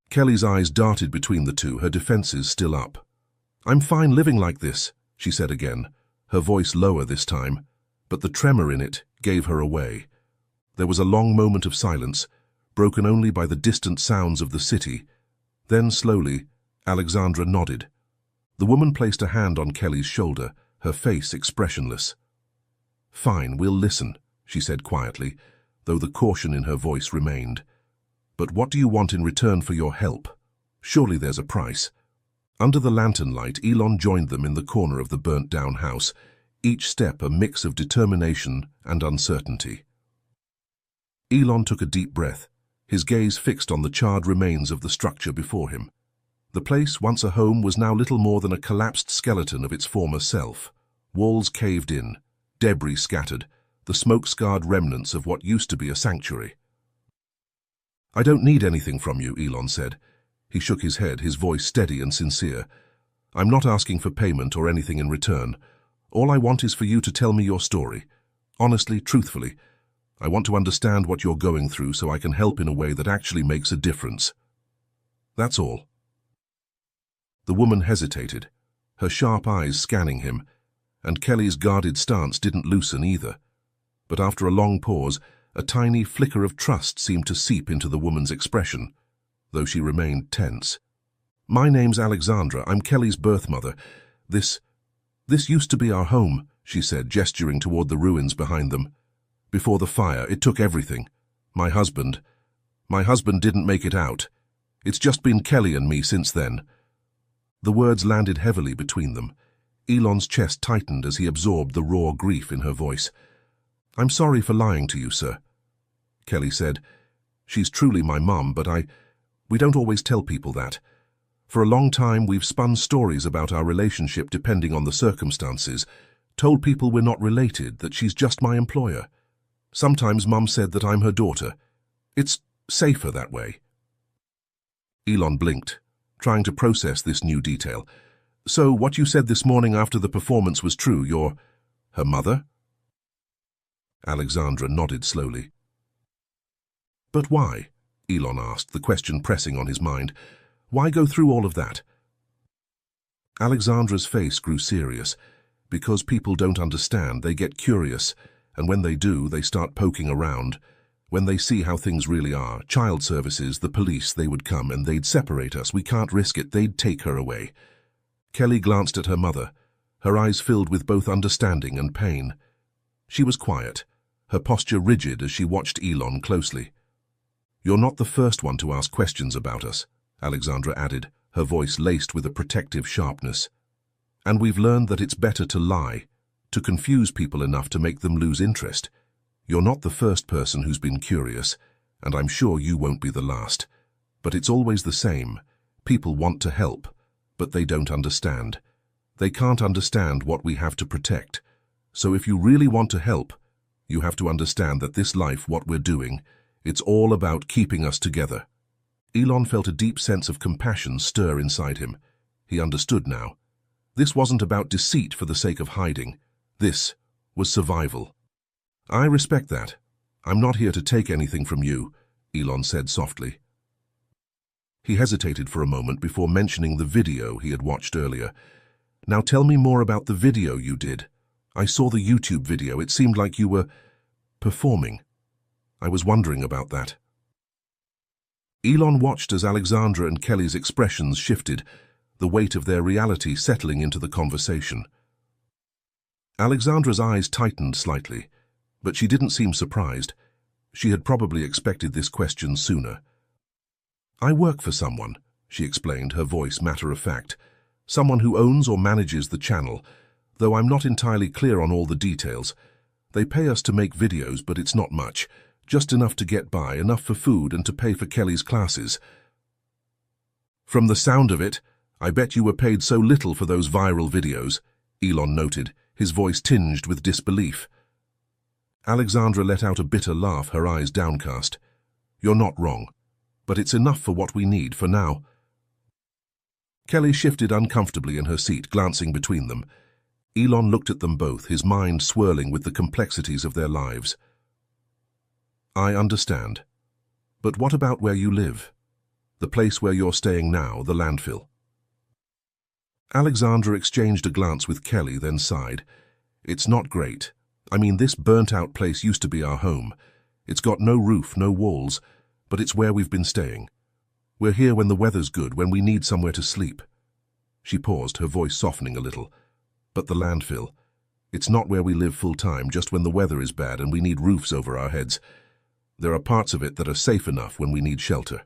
Kelly's eyes darted between the two, her defenses still up. "I'm fine living like this," she said again, her voice lower this time, but the tremor in it gave her away. There was a long moment of silence, broken only by the distant sounds of the city. Then, slowly, Alexandra nodded. The woman placed a hand on Kelly's shoulder, her face expressionless. "Fine, we'll listen," she said quietly, though the caution in her voice remained. "But what do you want in return for your help? Surely there's a price." Under the lantern light, Elon joined them in the corner of the burnt-down house, each step a mix of determination and uncertainty. Elon took a deep breath, his gaze fixed on the charred remains of the structure before him. The place, once a home, was now little more than a collapsed skeleton of its former self. Walls caved in, debris scattered, the smoke-scarred remnants of what used to be a sanctuary. "I don't need anything from you," Elon said. He shook his head, his voice steady and sincere. "I'm not asking for payment or anything in return. All I want is for you to tell me your story. Honestly, truthfully. I want to understand what you're going through so I can help in a way that actually makes a difference. That's all." The woman hesitated, her sharp eyes scanning him, and Kelly's guarded stance didn't loosen either. But after a long pause, a tiny flicker of trust seemed to seep into the woman's expression, though she remained tense. "My name's Alexandra. I'm Kelly's birth mother. This used to be our home," she said, gesturing toward the ruins behind them. "Before the fire, it took everything. My husband didn't make it out. It's just been Kelly and me since then." The words landed heavily between them. Elon's chest tightened as he absorbed the raw grief in her voice. "I'm sorry for lying to you, sir," Kelly said. "She's truly my mum, but we don't always tell people that. For a long time, we've spun stories about our relationship depending on the circumstances, told people we're not related, that she's just my employer. Sometimes Mum said that I'm her daughter. It's safer that way." Elon blinked, trying to process this new detail. "So what you said this morning after the performance was true? You're her mother?" Alexandra nodded slowly. "But why?" Elon asked, the question pressing on his mind. "Why go through all of that?" Alexandra's face grew serious. Because people don't understand, they get curious, and when they do, they start poking around. When they see how things really are, child services, the police, they would come and they'd separate us. We can't risk it. They'd take her away. Kelly glanced at her mother, her eyes filled with both understanding and pain. She was quiet, her posture rigid as she watched Elon closely. "You're not the first one to ask questions about us," Alexandra added, her voice laced with a protective sharpness. "And we've learned that it's better to lie, to confuse people enough to make them lose interest. You're not the first person who's been curious, and I'm sure you won't be the last. But it's always the same. People want to help, but they don't understand. They can't understand what we have to protect. So if you really want to help, you have to understand that this life, what we're doing, it's all about keeping us together." Elon felt a deep sense of compassion stir inside him. He understood now. This wasn't about deceit for the sake of hiding. This was survival. "I respect that. I'm not here to take anything from you," Elon said softly. He hesitated for a moment before mentioning the video he had watched earlier. "Now tell me more about the video you did. I saw the YouTube video. It seemed like you were performing. I was wondering about that." Elon watched as Alexandra and Kelly's expressions shifted, the weight of their reality settling into the conversation. Alexandra's eyes tightened slightly, but she didn't seem surprised. She had probably expected this question sooner. "I work for someone," she explained, her voice matter-of-fact. "Someone who owns or manages the channel, though I'm not entirely clear on all the details. They pay us to make videos, but it's not much. Just enough to get by, enough for food and to pay for Kelly's classes. From the sound of it, I bet you were paid so little for those viral videos, Elon noted, his voice tinged with disbelief. Alexandra let out a bitter laugh, her eyes downcast. You're not wrong, but it's enough for what we need for now. Kelly shifted uncomfortably in her seat, glancing between them. Elon looked at them both, his mind swirling with the complexities of their lives. I understand. But what about where you live? The place where you're staying now, the landfill? Alexandra exchanged a glance with Kelly, then sighed. It's not great. I mean, this burnt-out place used to be our home. It's got no roof, no walls, but it's where we've been staying. We're here when the weather's good, when we need somewhere to sleep. She paused, her voice softening a little. But the landfill, it's not where we live full-time, just when the weather is bad and we need roofs over our heads. There are parts of it that are safe enough when we need shelter.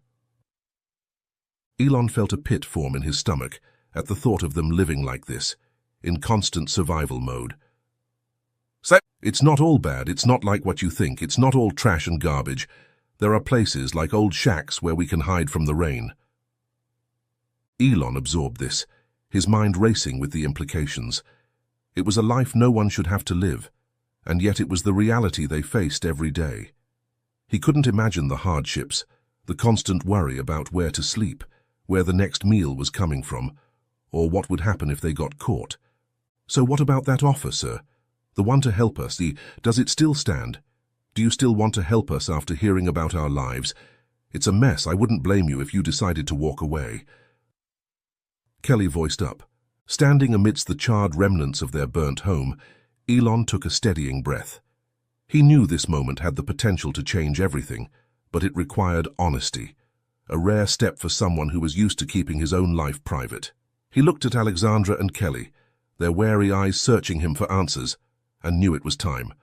Elon felt a pit form in his stomach at the thought of them living like this, in constant survival mode. It's not all bad, it's not like what you think, it's not all trash and garbage. There are places like old shacks where we can hide from the rain. Elon absorbed this, his mind racing with the implications. It was a life no one should have to live, and yet it was the reality they faced every day. He couldn't imagine the hardships, the constant worry about where to sleep, where the next meal was coming from, or what would happen if they got caught. So what about that offer, sir? The one to help us, does it still stand? Do you still want to help us after hearing about our lives? It's a mess. I wouldn't blame you if you decided to walk away. Kelly voiced up. Standing amidst the charred remnants of their burnt home, Elon took a steadying breath. He knew this moment had the potential to change everything, but it required honesty, a rare step for someone who was used to keeping his own life private. He looked at Alexandra and Kelly, their wary eyes searching him for answers, and knew it was time.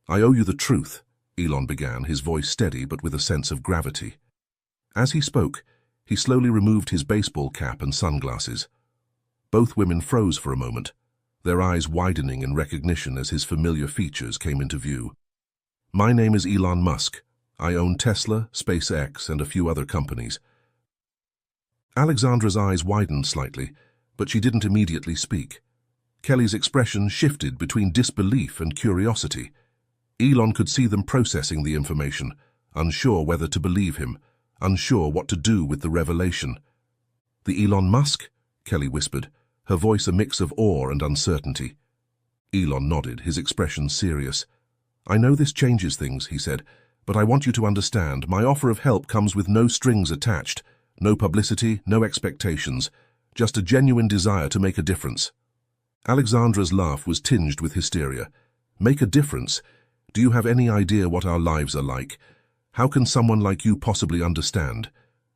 I owe you the truth, Elon began, his voice steady but with a sense of gravity. As he spoke, he slowly removed his baseball cap and sunglasses. Both women froze for a moment, their eyes widening in recognition as his familiar features came into view. My name is Elon Musk. I own Tesla, SpaceX, and a few other companies. Alexandra's eyes widened slightly, but she didn't immediately speak. Kelly's expression shifted between disbelief and curiosity. Elon could see them processing the information, unsure whether to believe him, unsure what to do with the revelation. The Elon Musk? Kelly whispered, her voice a mix of awe and uncertainty. Elon nodded, his expression serious. I know this changes things, he said, but I want you to understand, my offer of help comes with no strings attached, no publicity, no expectations, just a genuine desire to make a difference. Alexandra's laugh was tinged with hysteria. Make a difference? Do you have any idea what our lives are like? How can someone like you possibly understand?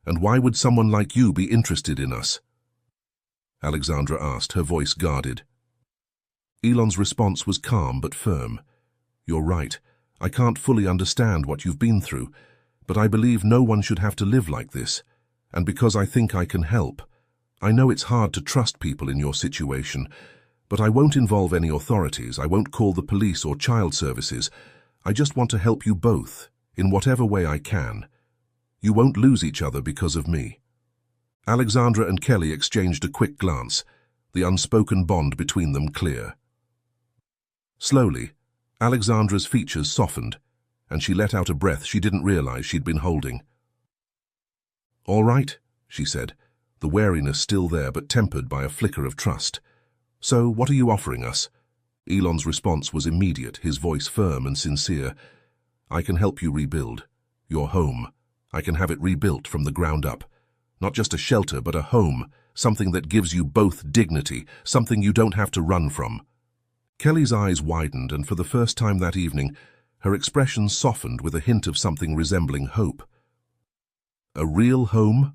And why would someone like you be interested in us? Alexandra asked, her voice guarded. Elon's response was calm but firm. You're right. I can't fully understand what you've been through, but I believe no one should have to live like this. And because I think I can help. I know it's hard to trust people in your situation, but I won't involve any authorities. I won't call the police or child services. I just want to help you both, in whatever way I can. You won't lose each other because of me. Alexandra and Kelly exchanged a quick glance, the unspoken bond between them clear. Slowly, Alexandra's features softened, and she let out a breath she didn't realize she'd been holding. All right, she said, the wariness still there but tempered by a flicker of trust. So, what are you offering us? Elon's response was immediate, his voice firm and sincere. I can help you rebuild your home. I can have it rebuilt from the ground up. Not just a shelter, but a home, something that gives you both dignity, something you don't have to run from. Kelly's eyes widened, and for the first time that evening, her expression softened with a hint of something resembling hope. A real home?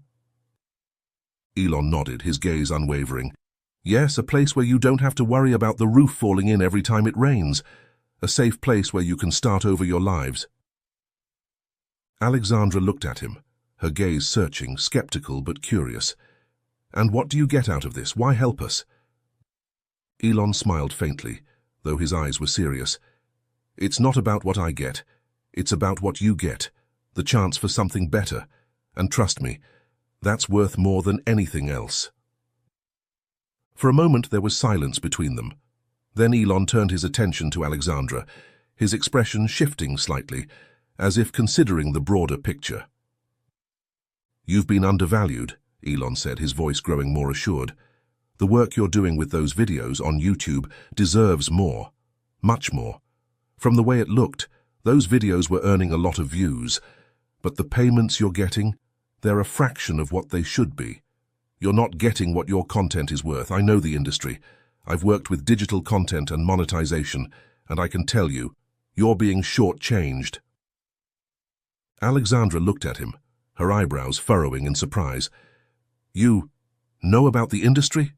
Elon nodded, his gaze unwavering. Yes, a place where you don't have to worry about the roof falling in every time it rains. A safe place where you can start over your lives. Alexandra looked at him, her gaze searching, skeptical but curious. And what do you get out of this? Why help us? Elon smiled faintly, though his eyes were serious. It's not about what I get. It's about what you get, the chance for something better. And trust me, that's worth more than anything else. For a moment there was silence between them. Then Elon turned his attention to Alexandra, his expression shifting slightly, as if considering the broader picture. "You've been undervalued," Elon said, his voice growing more assured. "The work you're doing with those videos on YouTube deserves more, much more. From the way it looked, those videos were earning a lot of views, but the payments you're getting, they're a fraction of what they should be. You're not getting what your content is worth. I know the industry. I've worked with digital content and monetization, and I can tell you, you're being shortchanged." Alexandra looked at him, her eyebrows furrowing in surprise. "You know about the industry?"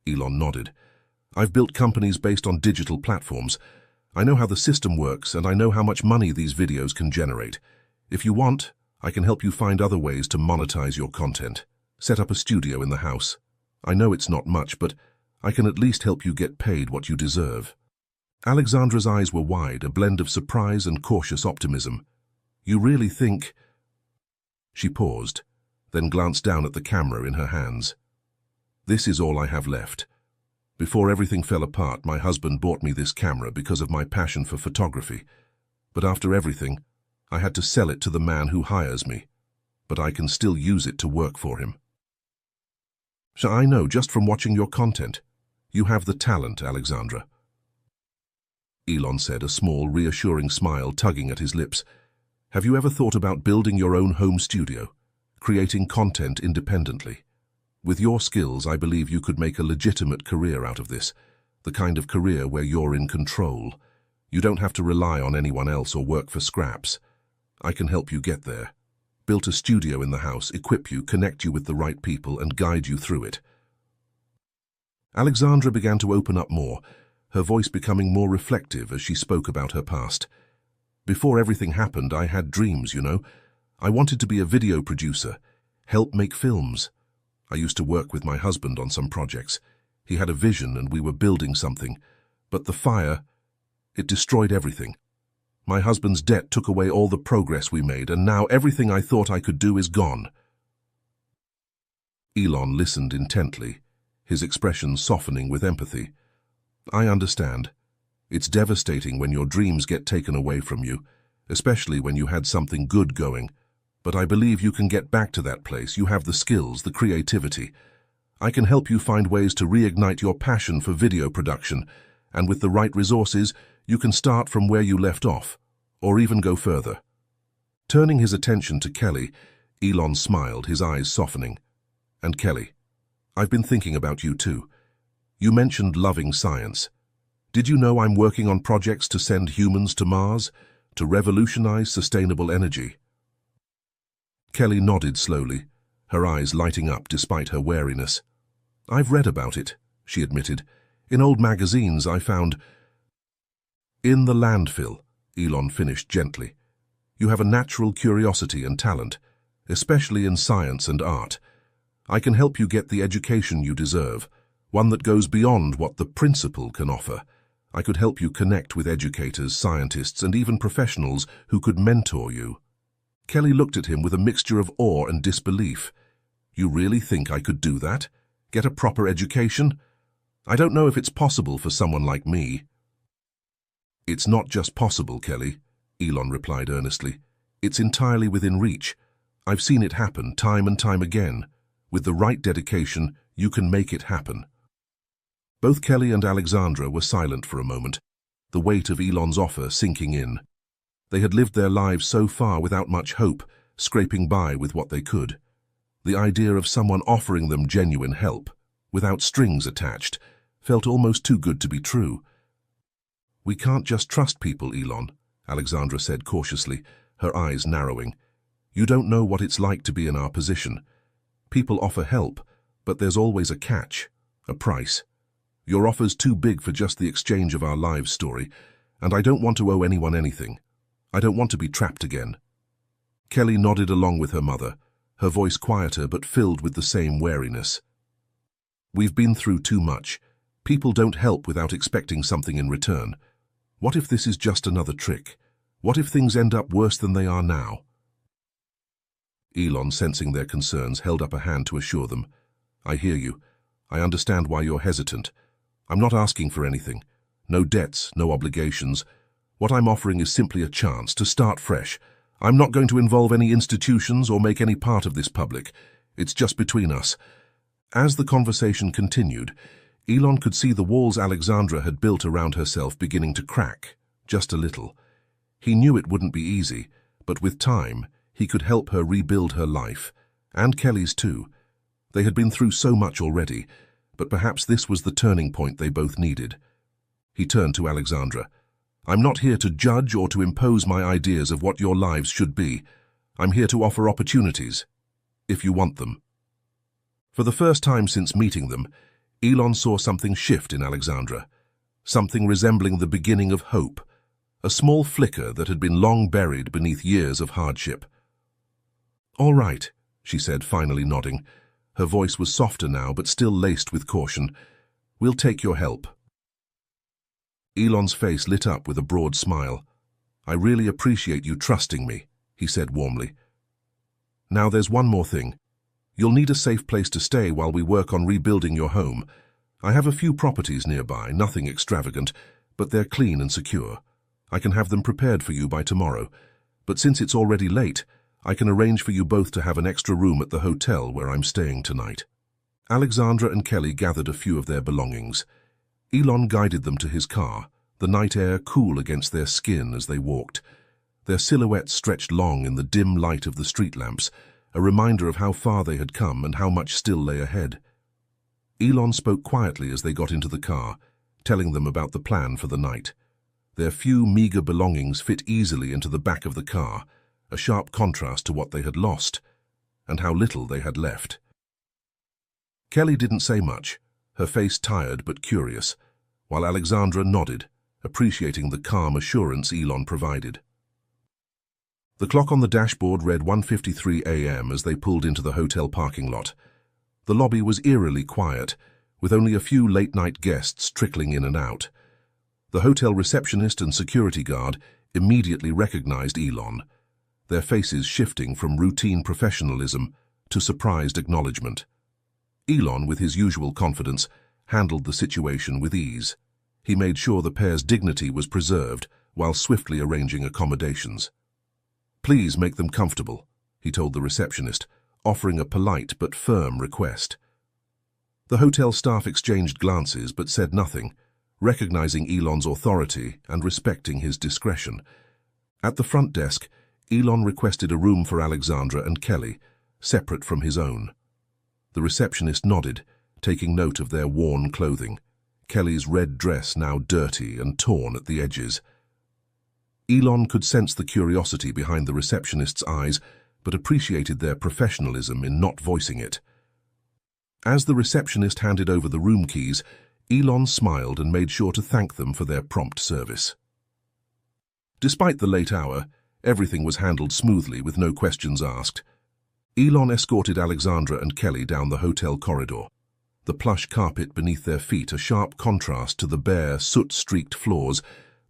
Elon nodded. "I've built companies based on digital platforms. I know how the system works, and I know how much money these videos can generate. If you want, I can help you find other ways to monetize your content. Set up a studio in the house. I know it's not much, but I can at least help you get paid what you deserve." Alexandra's eyes were wide, a blend of surprise and cautious optimism. "You really think—" She paused, then glanced down at the camera in her hands. "This is all I have left. Before everything fell apart, my husband bought me this camera because of my passion for photography. But after everything, I had to sell it to the man who hires me. But I can still use it to work for him." "So I know just from watching your content. You have the talent, Alexandra," Elon said, a small, reassuring smile tugging at his lips. "Have you ever thought about building your own home studio, creating content independently? With your skills, I believe you could make a legitimate career out of this, the kind of career where you're in control. You don't have to rely on anyone else or work for scraps. I can help you get there. Build a studio in the house, equip you, connect you with the right people, and guide you through it." Alexandra began to open up more, her voice becoming more reflective as she spoke about her past. "Before everything happened, I had dreams, you know. I wanted to be a video producer, help make films. I used to work with my husband on some projects. He had a vision and we were building something. But the fire, it destroyed everything. My husband's debt took away all the progress we made, and now everything I thought I could do is gone." Elon listened intently, his expression softening with empathy. "I understand. It's devastating when your dreams get taken away from you, especially when you had something good going. But I believe you can get back to that place. You have the skills, the creativity. I can help you find ways to reignite your passion for video production, and with the right resources, you can start from where you left off, or even go further." Turning his attention to Kelly, Elon smiled, his eyes softening. "And Kelly, I've been thinking about you too. You mentioned loving science. Did you know I'm working on projects to send humans to Mars, to revolutionize sustainable energy?" Kelly nodded slowly, her eyes lighting up despite her wariness. "I've read about it," she admitted. "In old magazines I found—" "In the landfill," Elon finished gently. "You have a natural curiosity and talent, especially in science and art. I can help you get the education you deserve, one that goes beyond what the principal can offer. I could help you connect with educators, scientists, and even professionals who could mentor you." Kelly looked at him with a mixture of awe and disbelief. "You really think I could do that? Get a proper education? I don't know if it's possible for someone like me." "It's not just possible, Kelly," Elon replied earnestly. "It's entirely within reach. I've seen it happen time and time again. With the right dedication, you can make it happen." Both Kelly and Alexandra were silent for a moment, the weight of Elon's offer sinking in. They had lived their lives so far without much hope, scraping by with what they could. The idea of someone offering them genuine help, without strings attached, felt almost too good to be true. "We can't just trust people, Elon," Alexandra said cautiously, her eyes narrowing. "You don't know what it's like to be in our position. People offer help, but there's always a catch, a price. Your offer's too big for just the exchange of our lives story, and I don't want to owe anyone anything. I don't want to be trapped again." Kelly nodded along with her mother, her voice quieter but filled with the same wariness. "We've been through too much. People don't help without expecting something in return. What if this is just another trick? What if things end up worse than they are now? Elon, sensing their concerns, held up a hand to assure them. I hear you. I understand why you're hesitant. I'm not asking for anything. No debts, no obligations. What I'm offering is simply a chance to start fresh. I'm not going to involve any institutions or make any part of this public. It's just between us. As the conversation continued, Elon could see the walls Alexandra had built around herself beginning to crack, just a little. He knew it wouldn't be easy, but with time, he could help her rebuild her life, and Kelly's too. They had been through so much already, but perhaps this was the turning point they both needed. He turned to Alexandra. I'm not here to judge or to impose my ideas of what your lives should be. I'm here to offer opportunities, if you want them. For the first time since meeting them, Elon saw something shift in Alexandra, something resembling the beginning of hope, a small flicker that had been long buried beneath years of hardship. All right, she said, finally nodding. Her voice was softer now, but still laced with caution. We'll take your help. Elon's face lit up with a broad smile. I really appreciate you trusting me, he said warmly. Now there's one more thing. You'll need a safe place to stay while we work on rebuilding your home. I have a few properties nearby, nothing extravagant, but they're clean and secure. I can have them prepared for you by tomorrow. But since it's already late, I can arrange for you both to have an extra room at the hotel where I'm staying tonight. Alexandra and Kelly gathered a few of their belongings. Elon guided them to his car, the night air cool against their skin as they walked. Their silhouettes stretched long in the dim light of the street lamps, a reminder of how far they had come and how much still lay ahead. Elon spoke quietly as they got into the car, telling them about the plan for the night. Their few meager belongings fit easily into the back of the car, a sharp contrast to what they had lost, and how little they had left. Kelly didn't say much, her face tired but curious, while Alexandra nodded, appreciating the calm assurance Elon provided. The clock on the dashboard read 1:53 a.m. as they pulled into the hotel parking lot. The lobby was eerily quiet, with only a few late-night guests trickling in and out. The hotel receptionist and security guard immediately recognized Elon, their faces shifting from routine professionalism to surprised acknowledgement. Elon, with his usual confidence, handled the situation with ease. He made sure the pair's dignity was preserved while swiftly arranging accommodations. Please make them comfortable, he told the receptionist, offering a polite but firm request. The hotel staff exchanged glances but said nothing, recognizing Elon's authority and respecting his discretion. At the front desk, Elon requested a room for Alexandra and Kelly, separate from his own. The receptionist nodded, taking note of their worn clothing, Kelly's red dress now dirty and torn at the edges. Elon could sense the curiosity behind the receptionist's eyes, but appreciated their professionalism in not voicing it. As the receptionist handed over the room keys, Elon smiled and made sure to thank them for their prompt service. Despite the late hour, everything was handled smoothly with no questions asked. Elon escorted Alexandra and Kelly down the hotel corridor, the plush carpet beneath their feet a sharp contrast to the bare, soot-streaked floors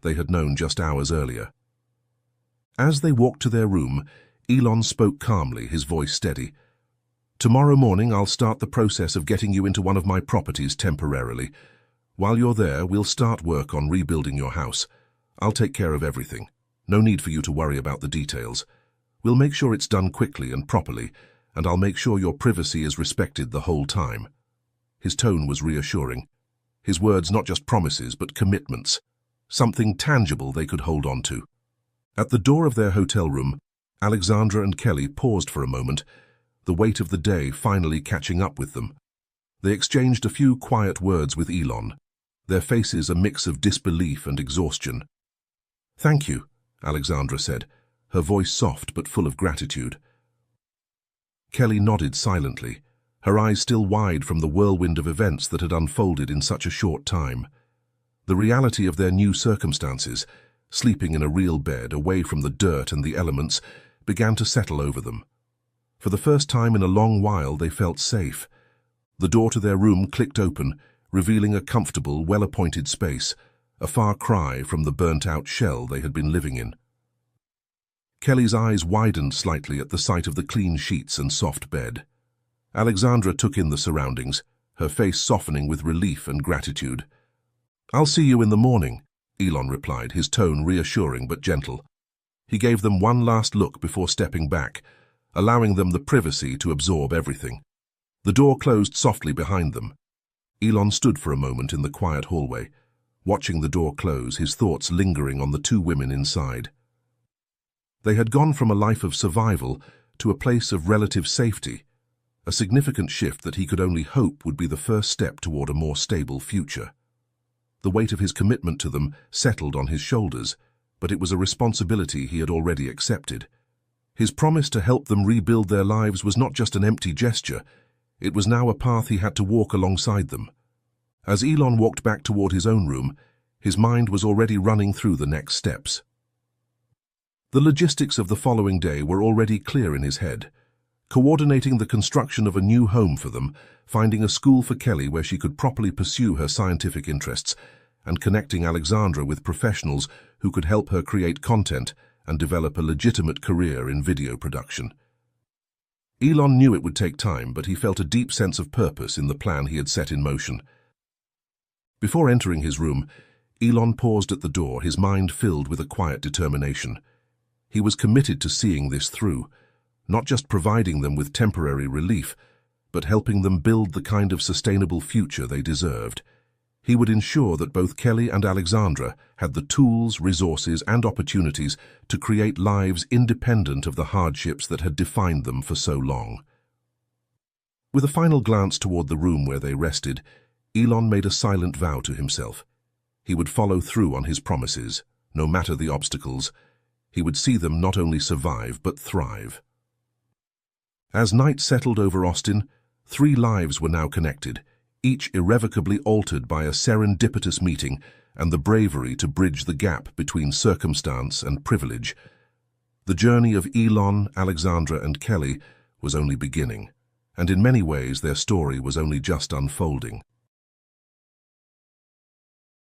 they had known just hours earlier. As they walked to their room, Elon spoke calmly, his voice steady. Tomorrow morning I'll start the process of getting you into one of my properties temporarily. While you're there, we'll start work on rebuilding your house. I'll take care of everything. No need for you to worry about the details. We'll make sure it's done quickly and properly, and I'll make sure your privacy is respected the whole time. His tone was reassuring. His words not just promises, but commitments. Something tangible they could hold on to. At the door of their hotel room, Alexandra and Kelly paused for a moment, the weight of the day finally catching up with them. They exchanged a few quiet words with Elon, their faces a mix of disbelief and exhaustion. "Thank you," Alexandra said, her voice soft but full of gratitude. Kelly nodded silently, her eyes still wide from the whirlwind of events that had unfolded in such a short time. The reality of their new circumstances, sleeping in a real bed away from the dirt and the elements, began to settle over them. For the first time in a long while they felt safe. The door to their room clicked open, revealing a comfortable, well-appointed space, a far cry from the burnt-out shell they had been living in. Kelly's eyes widened slightly at the sight of the clean sheets and soft bed. Alexandra took in the surroundings, her face softening with relief and gratitude. "I'll see you in the morning," Elon replied, his tone reassuring but gentle. He gave them one last look before stepping back, allowing them the privacy to absorb everything. The door closed softly behind them. Elon stood for a moment in the quiet hallway, watching the door close, his thoughts lingering on the two women inside. They had gone from a life of survival to a place of relative safety, a significant shift that he could only hope would be the first step toward a more stable future. The weight of his commitment to them settled on his shoulders, but it was a responsibility he had already accepted. His promise to help them rebuild their lives was not just an empty gesture, it was now a path he had to walk alongside them. As Elon walked back toward his own room, his mind was already running through the next steps. The logistics of the following day were already clear in his head. Coordinating the construction of a new home for them, finding a school for Kelly where she could properly pursue her scientific interests, and connecting Alexandra with professionals who could help her create content and develop a legitimate career in video production. Elon knew it would take time, but he felt a deep sense of purpose in the plan he had set in motion. Before entering his room, Elon paused at the door, his mind filled with a quiet determination. He was committed to seeing this through, not just providing them with temporary relief, but helping them build the kind of sustainable future they deserved. He would ensure that both Kelly and Alexandra had the tools, resources, and opportunities to create lives independent of the hardships that had defined them for so long. With a final glance toward the room where they rested, Elon made a silent vow to himself. He would follow through on his promises, no matter the obstacles. He would see them not only survive, but thrive. As night settled over Austin, 3 lives were now connected, each irrevocably altered by a serendipitous meeting and the bravery to bridge the gap between circumstance and privilege. The journey of Elon, Alexandra, and Kelly was only beginning, and in many ways their story was only just unfolding.